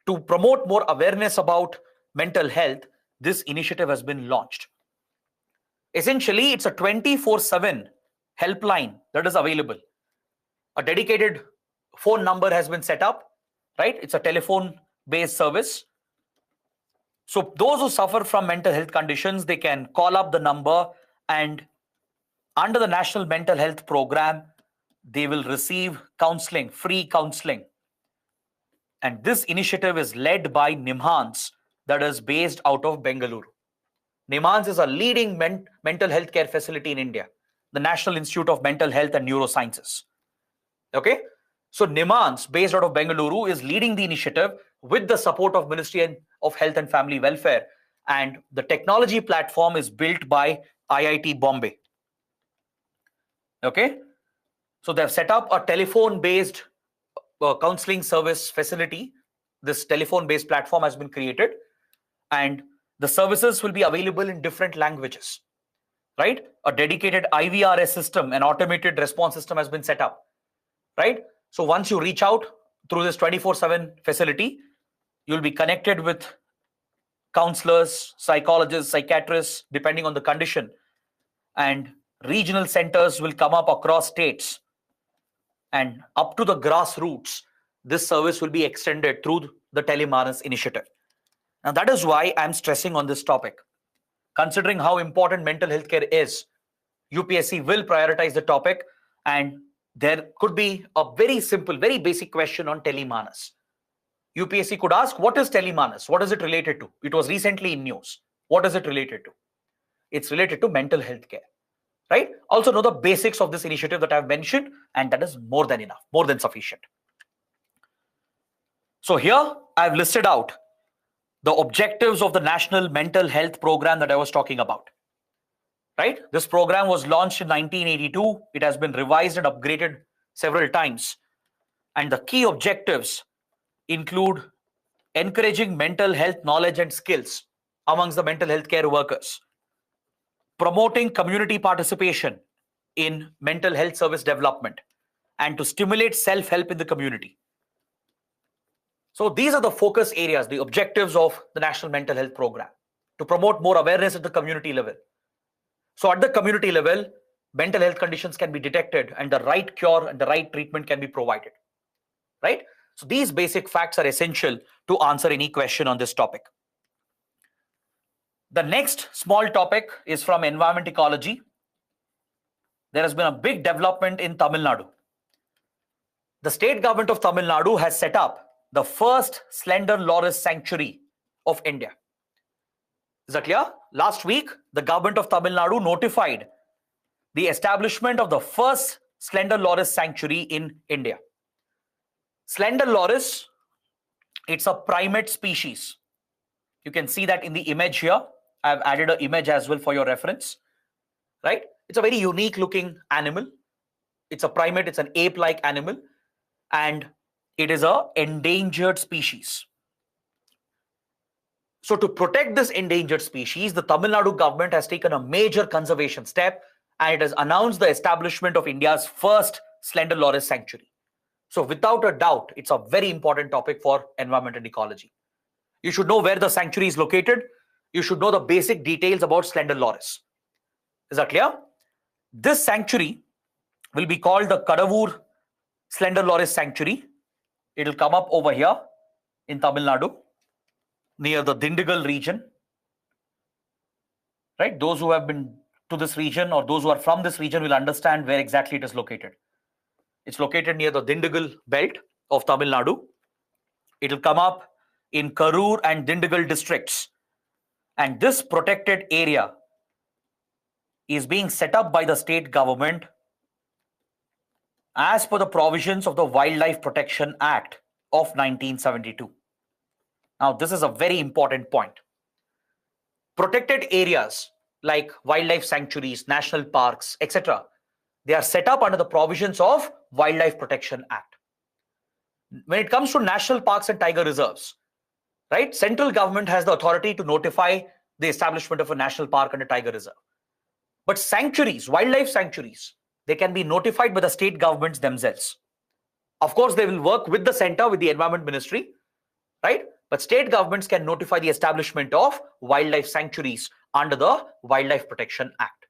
to promote more awareness about mental health, this initiative has been launched. Essentially, it's a 24/7 helpline that is available. A dedicated phone number has been set up, right? It's a telephone-based service. So those who suffer from mental health conditions, they can call up the number, and under the National Mental Health Program, they will receive counseling, free counseling. And this initiative is led by NIMHANS, that is based out of Bengaluru. NIMHANS is a leading mental health care facility in India, the National Institute of Mental Health and Neurosciences. Okay, so NIMHANS, based out of Bengaluru, is leading the initiative with the support of Ministry of Health and Family Welfare, and the technology platform is built by IIT Bombay. Okay, so they've set up a telephone-based counseling service facility. This telephone-based platform has been created, and the services will be available in different languages, right? A dedicated IVRS system, an automated response system has been set up, right? So once you reach out through this 24/7 facility, you'll be connected with counselors, psychologists, psychiatrists, depending on the condition, and regional centers will come up across states, and up to the grassroots, this service will be extended through the Telemanas initiative. Now, that is why I'm stressing on this topic. Considering how important mental health care is, UPSC will prioritize the topic, and there could be a very simple, very basic question on Telemanas. UPSC could ask, what is Telemanas? What is it related to? It was recently in news. What is it related to? It's related to mental health care, right? Also know the basics of this initiative that I've mentioned, and that is more than enough, more than sufficient. So here I've listed out the objectives of the National Mental Health Program that I was talking about, right? This program was launched in 1982. It has been revised and upgraded several times. And the key objectives include encouraging mental health knowledge and skills amongst the mental health care workers, promoting community participation in mental health service development, and to stimulate self-help in the community. So these are the focus areas, the objectives of the National Mental Health Program, to promote more awareness at the community level. So at the community level, mental health conditions can be detected and the right cure and the right treatment can be provided, right? So these basic facts are essential to answer any question on this topic. The next small topic is from environment ecology. There has been a big development in Tamil Nadu. The state government of Tamil Nadu has set up the first slender loris sanctuary of India. Is that clear? Last week, the government of Tamil Nadu notified the establishment of the first slender loris sanctuary in India. Slender loris, it's a primate species. You can see that in the image here. I've added an image as well for your reference, right? It's a very unique looking animal. It's a primate, it's an ape-like animal, and it is an endangered species. So to protect this endangered species, the Tamil Nadu government has taken a major conservation step, and it has announced the establishment of India's first slender loris sanctuary. So without a doubt, it's a very important topic for environment and ecology. You should know where the sanctuary is located. You should know the basic details about slender loris. Is that clear? This sanctuary will be called the Kadavur Slender Loris Sanctuary. It will come up over here in Tamil Nadu, near the Dindigul region. Right? Those who have been to this region or those who are from this region will understand where exactly it is located. It's located near the Dindigul belt of Tamil Nadu. It will come up in Karur and Dindigul districts. And this protected area is being set up by the state government as per the provisions of the Wildlife Protection Act of 1972. Now, this is a very important point. Protected areas like wildlife sanctuaries, national parks, etc., they are set up under the provisions of Wildlife Protection Act. When it comes to national parks and tiger reserves, right, central government has the authority to notify the establishment of a national park and a tiger reserve. But sanctuaries, wildlife sanctuaries, they can be notified by the state governments themselves. Of course, they will work with the center, with the Environment Ministry, right? But state governments can notify the establishment of wildlife sanctuaries under the Wildlife Protection Act.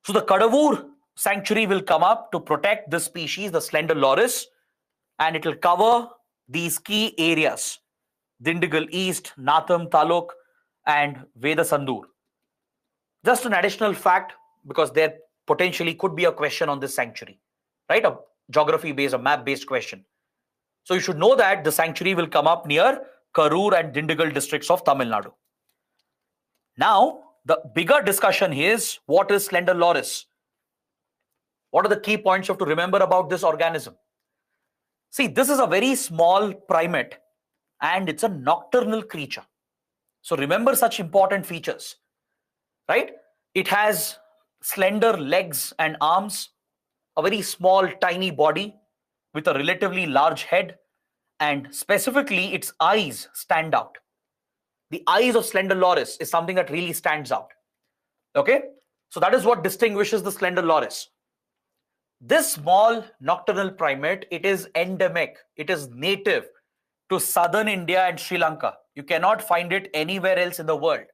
So the Kadavur sanctuary will come up to protect this species, the slender loris, and it will cover these key areas: Dindigul East, Natham Taluk, and Vedasandur. Just an additional fact, because there potentially could be a question on this sanctuary, right? A geography-based, a map-based question. So you should know that the sanctuary will come up near Karur and Dindigul districts of Tamil Nadu. Now, the bigger discussion is, what is slender loris? What are the key points you have to remember about this organism? See, this is a very small primate and it's a nocturnal creature. So remember such important features, right? It has slender legs and arms, a very small, tiny body, with a relatively large head, and specifically its eyes stand out. The eyes of slender loris is something that really stands out. Okay, so that is what distinguishes the slender loris. This small nocturnal primate, it is endemic, it is native to southern India and Sri Lanka. You cannot find it anywhere else in the world.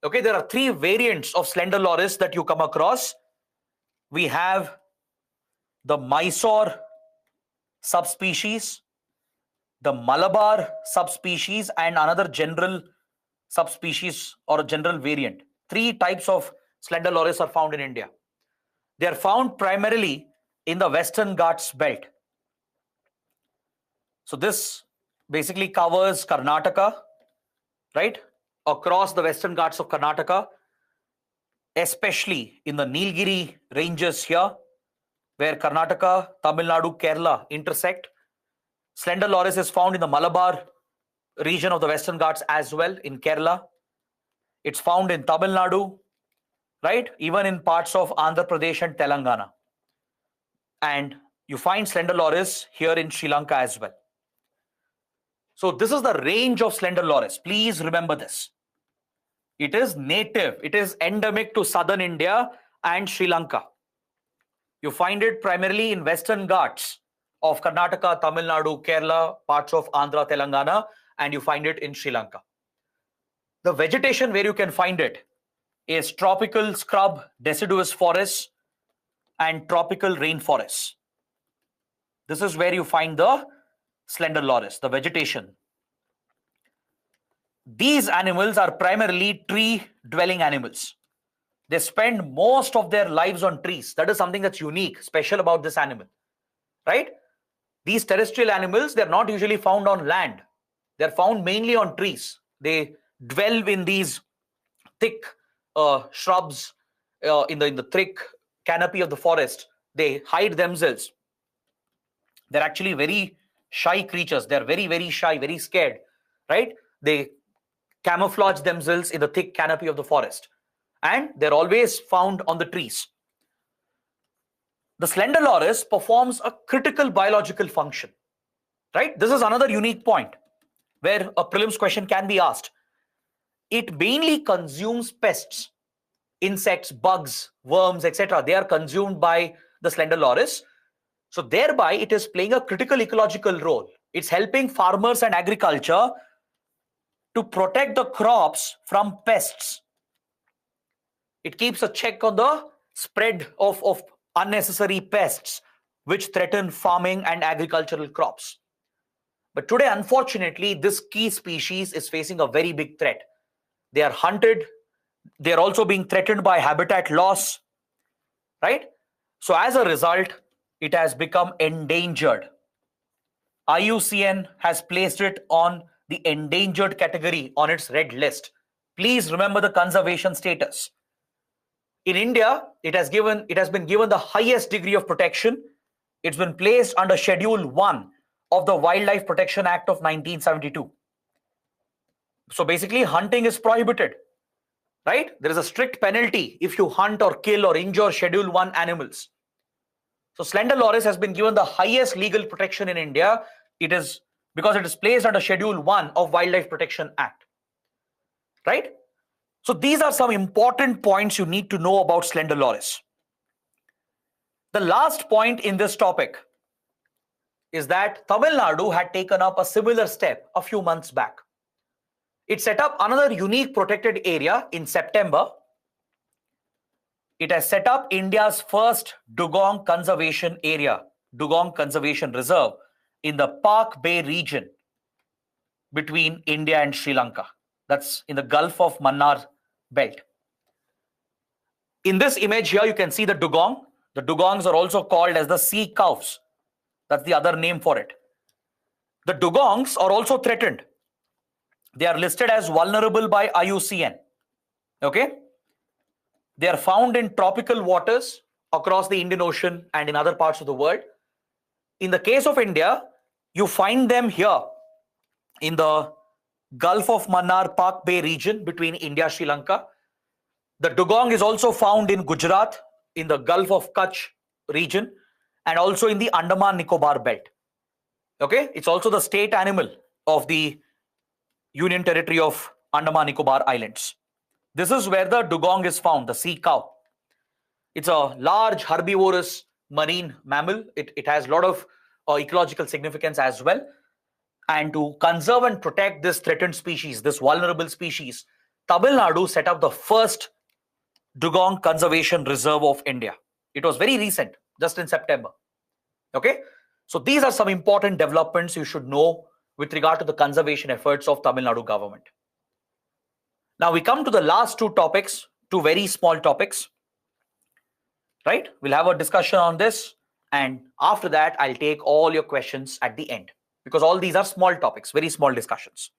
Okay, there are three variants of slender loris that you come across. We have the Mysore subspecies, the Malabar subspecies, and another general subspecies or a general variant. Three types of slender loris are found in India. They are found primarily in the Western Ghats belt. So this basically covers Karnataka, right? Across the Western Ghats of Karnataka, especially in the Nilgiri ranges here, where Karnataka, Tamil Nadu, Kerala intersect. Slender loris is found in the Malabar region of the Western Ghats as well, in Kerala. It's found in Tamil Nadu, right? Even in parts of Andhra Pradesh and Telangana. And you find slender loris here in Sri Lanka as well. So this is the range of slender loris. Please remember this. It is native, it is endemic to southern India and Sri Lanka. You find it primarily in Western Ghats of Karnataka, Tamil Nadu, Kerala, parts of Andhra, Telangana, and you find it in Sri Lanka. The vegetation where you can find it is tropical scrub deciduous forests and tropical rainforests. This is where you find the slender loris, the vegetation. These animals are primarily tree-dwelling animals. They spend most of their lives on trees. That is something that's unique, special about this animal, right? These terrestrial animals, they're not usually found on land. They're found mainly on trees. They dwell in these thick shrubs, in the thick canopy of the forest. They hide themselves. They're actually very shy creatures. They're very, very shy, very scared, right? They camouflage themselves in the thick canopy of the forest, and they're always found on the trees. The slender loris performs a critical biological function, right? This is another unique point where a prelims question can be asked. It mainly consumes pests, insects, bugs, worms, etc. They are consumed by the slender loris. So thereby it is playing a critical ecological role. It's helping farmers and agriculture to protect the crops from pests. It keeps a check on the spread of unnecessary pests which threaten farming and agricultural crops. But today, unfortunately, this key species is facing a very big threat. They are hunted. They are also being threatened by habitat loss, right? So as a result, it has become endangered. IUCN has placed it on the endangered category on its red list. Please remember the conservation status. In India, it has been given the highest degree of protection. It's been placed under Schedule 1 of the Wildlife Protection Act of 1972. So basically, hunting is prohibited, right? There is a strict penalty if you hunt or kill or injure Schedule 1 animals. So slender loris has been given the highest legal protection in India. It is because it is placed under Schedule 1 of Wildlife Protection Act, right? So these are some important points you need to know about slender loris. The last point in this topic is that Tamil Nadu had taken up a similar step a few months back. It set up another unique protected area in September. It has set up India's first dugong conservation area, Dugong Conservation Reserve, in the Park Bay region between India and Sri Lanka. That's in the Gulf of Mannar belt. In this image here, you can see the dugong. The dugongs are also called as the sea cows. That's the other name for it. The dugongs are also threatened. They are listed as vulnerable by IUCN. Okay? They are found in tropical waters across the Indian Ocean and in other parts of the world. In the case of India, you find them here in the Gulf of Mannar Park Bay region between India and Sri Lanka. The dugong is also found in Gujarat, in the Gulf of Kutch region, and also in the Andaman Nicobar belt. Okay, it's also the state animal of the Union Territory of Andaman Nicobar Islands. This is where the dugong is found, the sea cow. It's a large herbivorous marine mammal. It has a lot of ecological significance as well. And to conserve and protect this threatened species, this vulnerable species, Tamil Nadu set up the first dugong conservation reserve of India. It was very recent, just in September. Okay, so these are some important developments you should know with regard to the conservation efforts of Tamil Nadu government. Now we come to the last two topics, two very small topics. Right? We'll have a discussion on this, and after that, I'll take all your questions at the end, because all these are small topics, very small discussions.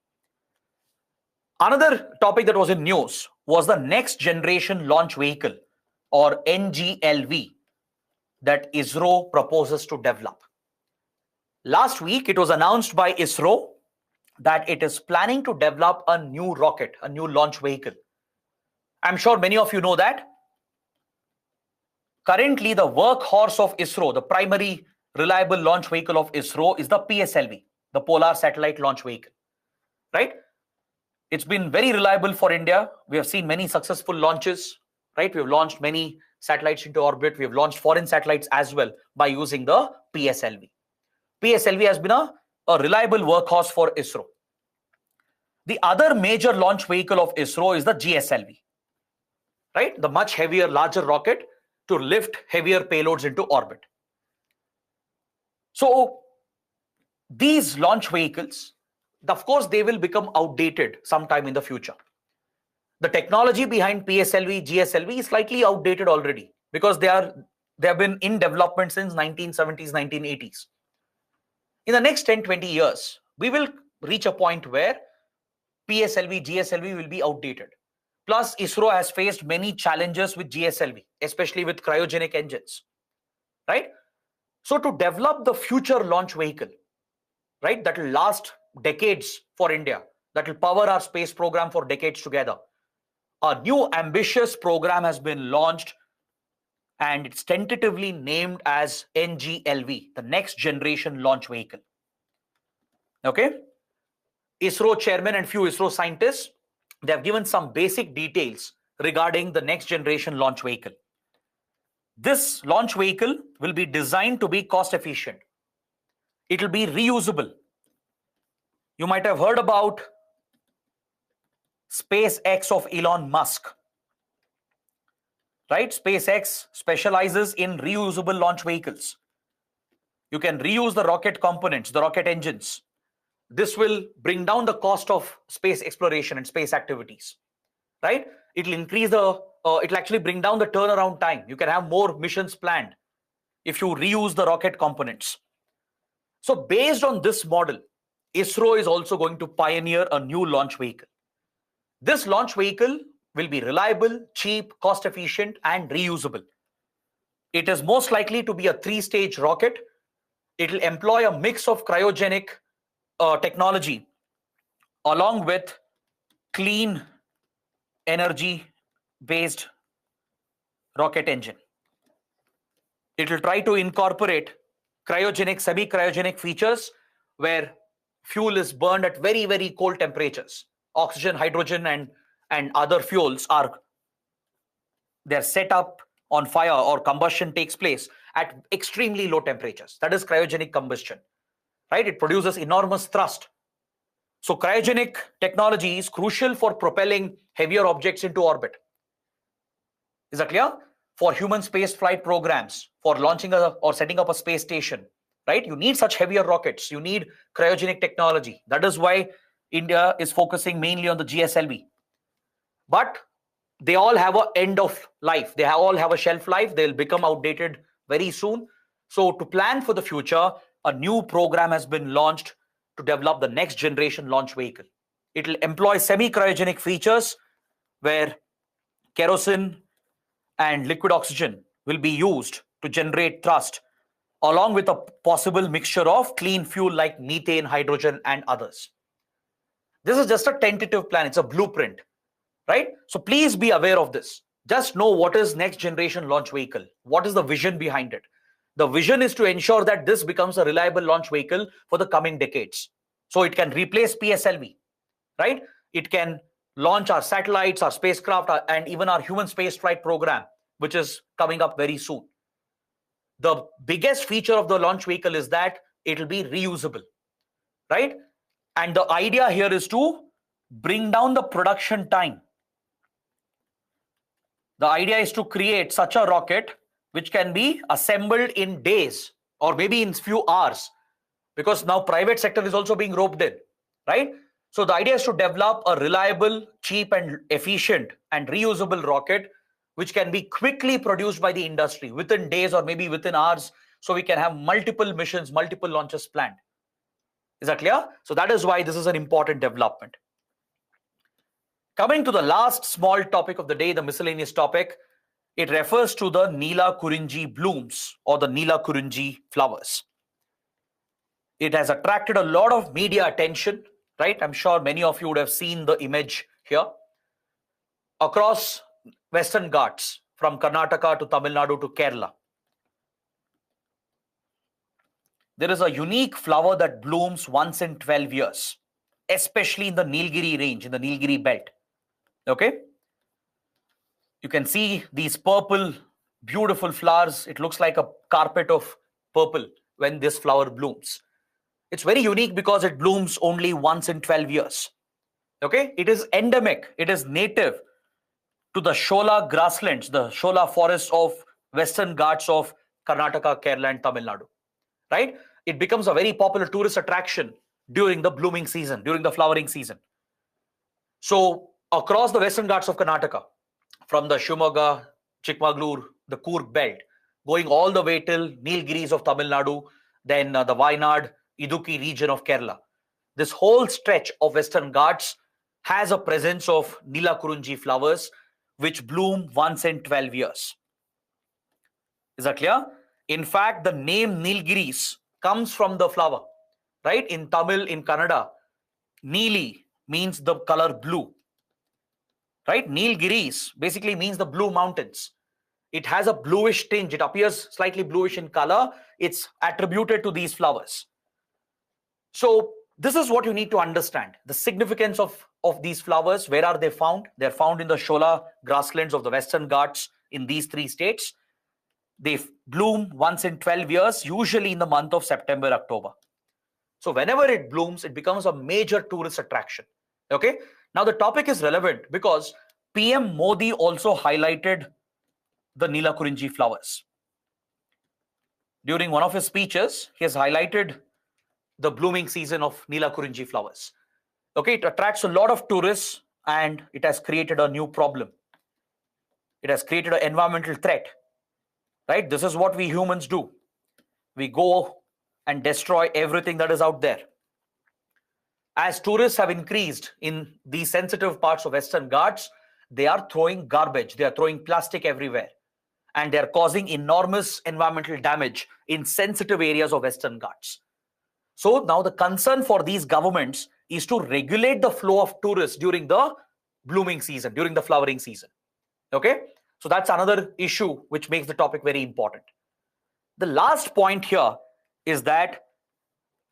Another topic that was in news was the next generation launch vehicle, or NGLV, that ISRO proposes to develop. Last week, it was announced by ISRO that it is planning to develop a new rocket, a new launch vehicle. I'm sure many of you know that. Currently, the workhorse of ISRO, the primary reliable launch vehicle of ISRO, is the PSLV, the Polar Satellite Launch Vehicle, right? It's been very reliable for India. We have seen many successful launches, right? We have launched many satellites into orbit. We have launched foreign satellites as well by using the PSLV. PSLV has been a reliable workhorse for ISRO. The other major launch vehicle of ISRO is the GSLV, right? The much heavier, larger rocket to lift heavier payloads into orbit. So these launch vehicles, of course, they will become outdated sometime in the future. The technology behind PSLV, GSLV is slightly outdated already, because they have been in development since 1970s, 1980s. In the next 10-20 years, we will reach a point where PSLV, GSLV will be outdated. Plus, ISRO has faced many challenges with GSLV, especially with cryogenic engines, right? So to develop the future launch vehicle, right, that will last decades for India, that will power our space program for decades together, a new ambitious program has been launched, and it's tentatively named as NGLV, the next generation launch vehicle. Okay? ISRO chairman and few ISRO scientists, they have given some basic details regarding the next generation launch vehicle. This launch vehicle will be designed to be cost efficient. It will be reusable. You might have heard about SpaceX of Elon Musk, right? SpaceX specializes in reusable launch vehicles. You can reuse the rocket components, the rocket engines. This will bring down the cost of space exploration and space activities, right? It will increase it will actually bring down the turnaround time. You can have more missions planned if you reuse the rocket components. So based on this model, ISRO is also going to pioneer a new launch vehicle. This launch vehicle will be reliable, cheap, cost efficient, and reusable. It is most likely to be a 3-stage rocket. It will employ a mix of cryogenic technology along with clean energy based rocket engine. It will try to incorporate cryogenic, semi-cryogenic features where fuel is burned at very, very cold temperatures. Oxygen, hydrogen, and other fuels they're set up on fire, or combustion takes place at extremely low temperatures. That is cryogenic combustion, right? It produces enormous thrust. So cryogenic technology is crucial for propelling heavier objects into orbit. Is that clear? For human space flight programs, for launching or setting up a space station, right? You need such heavier rockets. You need cryogenic technology. That is why India is focusing mainly on the GSLV. But they all have an end of life. They all have a shelf life. They'll become outdated very soon. So to plan for the future, a new program has been launched to develop the next generation launch vehicle. It will employ semi-cryogenic features where kerosene and liquid oxygen will be used to generate thrust, along with a possible mixture of clean fuel like methane, hydrogen, and others. This is just a tentative plan. It's a blueprint, right? So please be aware of this. Just know what is next generation launch vehicle. What is the vision behind it? The vision is to ensure that this becomes a reliable launch vehicle for the coming decades. So it can replace PSLV, right? It can launch our satellites, our spacecraft, and even our human spaceflight program, which is coming up very soon. The biggest feature of the launch vehicle is that it will be reusable, right? And the idea here is to bring down the production time. The idea is to create such a rocket which can be assembled in days or maybe in few hours, because now private sector is also being roped in, right? So the idea is to develop a reliable, cheap and efficient and reusable rocket which can be quickly produced by the industry within days or maybe within hours, so we can have multiple missions, multiple launches planned. Is that clear? So that is why this is an important development. Coming to the last small topic of the day, the miscellaneous topic, it refers to the Neelakurinji blooms or the Neelakurinji flowers. It has attracted a lot of media attention, right? I'm sure many of you would have seen the image here. Across Western Ghats, from Karnataka to Tamil Nadu to Kerala, there is a unique flower that blooms once in 12 years, especially in the Nilgiri range, in the Nilgiri belt. Okay? You can see these purple, beautiful flowers. It looks like a carpet of purple when this flower blooms. It's very unique because it blooms only once in 12 years. Okay? It is endemic. It is native to the Shola grasslands, the Shola forests of Western Ghats of Karnataka, Kerala and Tamil Nadu. Right? It becomes a very popular tourist attraction during the blooming season, during the flowering season. So across the Western Ghats of Karnataka, from the Shimoga, Chikmagalur, the Coorg belt, going all the way till Nilgiris of Tamil Nadu, then the Wayanad, Idukki region of Kerala. This whole stretch of Western Ghats has a presence of Neelakurunji flowers which bloom once in 12 years. Is that clear? In fact, the name Nilgiris comes from the flower, right? In Tamil, in Kannada, Neeli means the color blue, right? Nilgiris basically means the blue mountains. It has a bluish tinge. It appears slightly bluish in color. It's attributed to these flowers. So this is what you need to understand. The significance of these flowers. Where are they found? They're found in the Shola grasslands of the Western Ghats in these 3 states. They bloom once in 12 years, usually in the month of September, October. So whenever it blooms, it becomes a major tourist attraction. Okay. Now the topic is relevant because PM Modi also highlighted the Neelakurinji flowers. During one of his speeches, he has highlighted the blooming season of Neelakurinji flowers. Okay, it attracts a lot of tourists and it has created a new problem. It has created an environmental threat, right? This is what we humans do. We go and destroy everything that is out there. As tourists have increased in these sensitive parts of Western Ghats, they are throwing garbage, they are throwing plastic everywhere, and they are causing enormous environmental damage in sensitive areas of Western Ghats. So now the concern for these governments is to regulate the flow of tourists during the blooming season, during the flowering season. Okay, so that's another issue which makes the topic very important. The last point here is that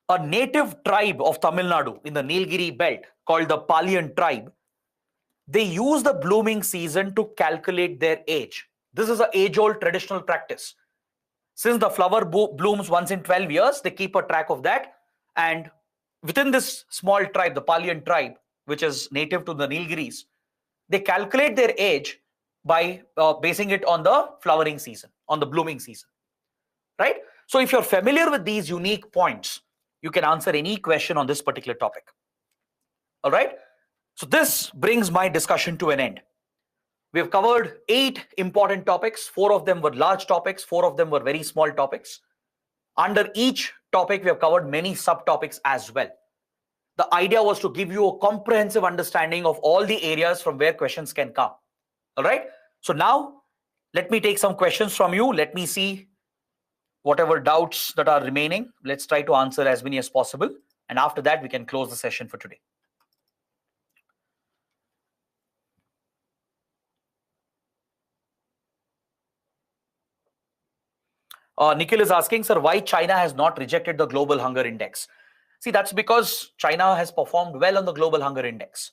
a native tribe of Tamil Nadu in the Nilgiri belt called the Palian tribe, they use the blooming season to calculate their age. This is an age-old traditional practice. Since the flower blooms once in 12 years, they keep a track of that. And within this small tribe, the Palian tribe, which is native to the Nilgiris, they calculate their age by basing it on the flowering season, on the blooming season, right? So if you're familiar with these unique points, you can answer any question on this particular topic. All right. So this brings my discussion to an end. We have covered 8 important topics. 4 of them were large topics. 4 of them were very small topics. Under each topic, we have covered many subtopics as well. The idea was to give you a comprehensive understanding of all the areas from where questions can come. All right. So now let me take some questions from you. Let me see whatever doubts that are remaining. Let's try to answer as many as possible. And after that, we can close the session for today. Nikhil is asking, sir, why China has not rejected the global hunger index? See, that's because China has performed well on the global hunger index,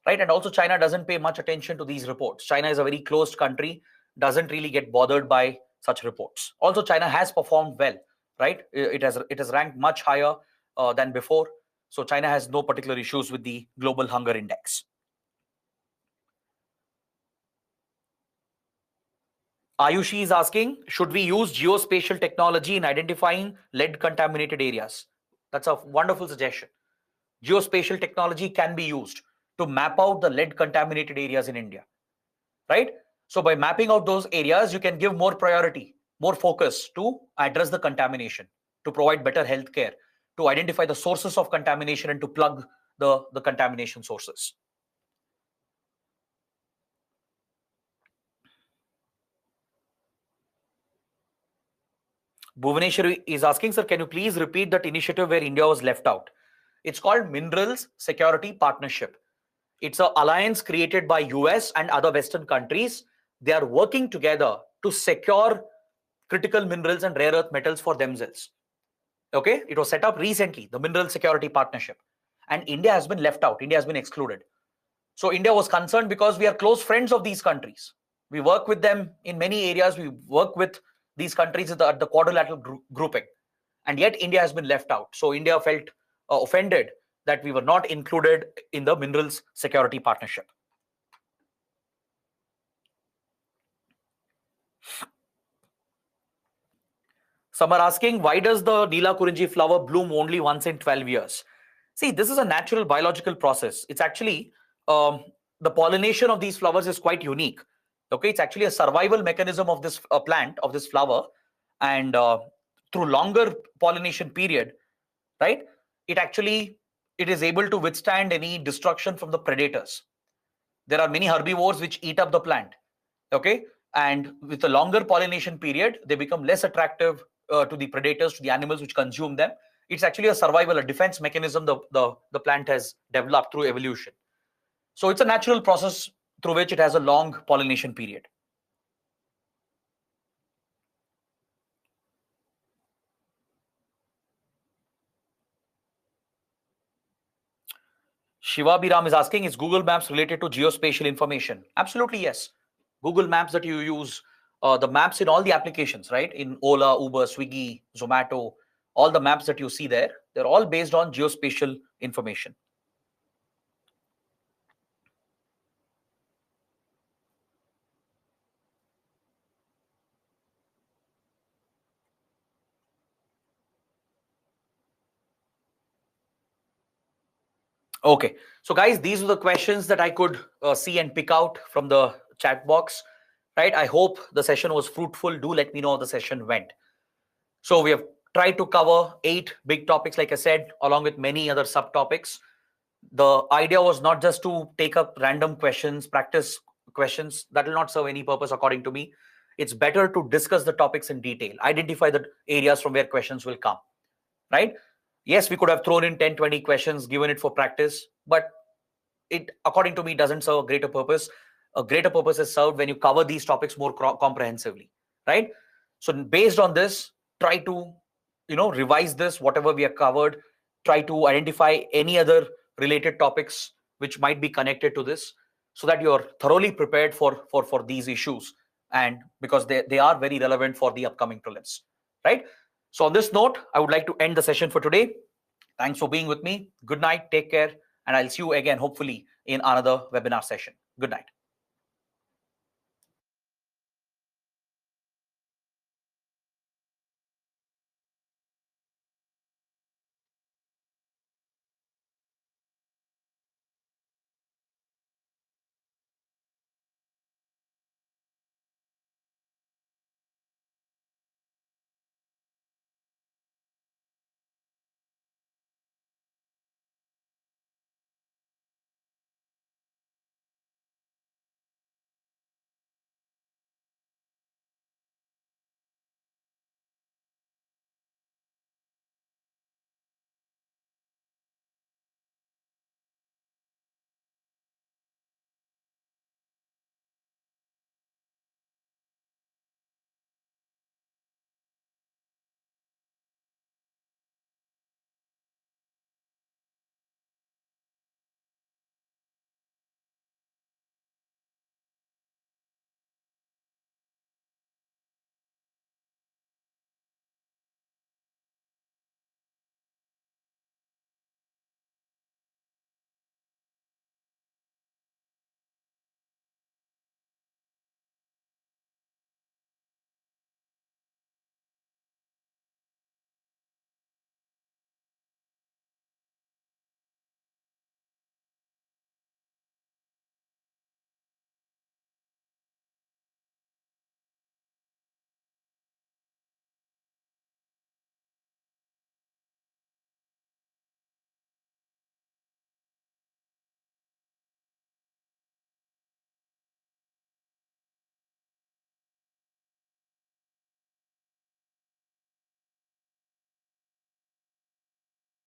right? And also China doesn't pay much attention to these reports. China is a very closed country, doesn't really get bothered by such reports. Also, China has performed well, right? It has ranked much higher than before. So China has no particular issues with the global hunger index. Ayushi is asking, should we use geospatial technology in identifying lead contaminated areas? That's a wonderful suggestion. Geospatial technology can be used to map out the lead contaminated areas in India, right? So by mapping out those areas, you can give more priority, more focus to address the contamination, to provide better health care, to identify the sources of contamination and to plug the contamination sources. Bhuvaneshwari is asking, sir, can you please repeat that initiative where India was left out? It's called Minerals Security Partnership. It's an alliance created by US and other Western countries. They are working together to secure critical minerals and rare earth metals for themselves. Okay, it was set up recently, the Mineral Security Partnership. And India has been left out. India has been excluded. So India was concerned because we are close friends of these countries. We work with them in many areas. We work with these countries at the quadrilateral grouping. And yet India has been left out. So India felt offended that we were not included in the Minerals Security Partnership. Some are asking, why does the Neelakurinji flower bloom only once in 12 years? See, this is a natural biological process. It's actually, the pollination of these flowers is quite unique. Okay, it's actually a survival mechanism of this plant, of this flower. And through longer pollination period, right, it is able to withstand any destruction from the predators. There are many herbivores which eat up the plant. Okay, and with a longer pollination period, they become less attractive to the predators, to the animals which consume them. It's actually a survival, a defense mechanism the plant has developed through evolution. So it's a natural process through which it has a long pollination period. Shiva Biram is asking, is Google Maps related to geospatial information? Absolutely, yes. Google Maps that you use, the maps in all the applications, right? In Ola, Uber, Swiggy, Zomato, all the maps that you see there, they're all based on geospatial information. Okay, so guys, these are the questions that I could see and pick out from the chat box, right? I hope the session was fruitful. Do let me know how the session went. So we have tried to cover 8 big topics, like I said, along with many other subtopics. The idea was not just to take up random questions, practice questions. That will not serve any purpose, according to me. It's better to discuss the topics in detail, identify the areas from where questions will come, right? Yes, we could have thrown in 10, 20 questions, given it for practice, but it, according to me, doesn't serve a greater purpose. A greater purpose is served when you cover these topics more comprehensively, right? So based on this, try to, revise this, whatever we have covered, try to identify any other related topics which might be connected to this, so that you're thoroughly prepared for these issues, and because they are very relevant for the upcoming prelims, right? So on this note, I would like to end the session for today. Thanks for being with me. Good night, take care, and I'll see you again, hopefully, in another webinar session. Good night.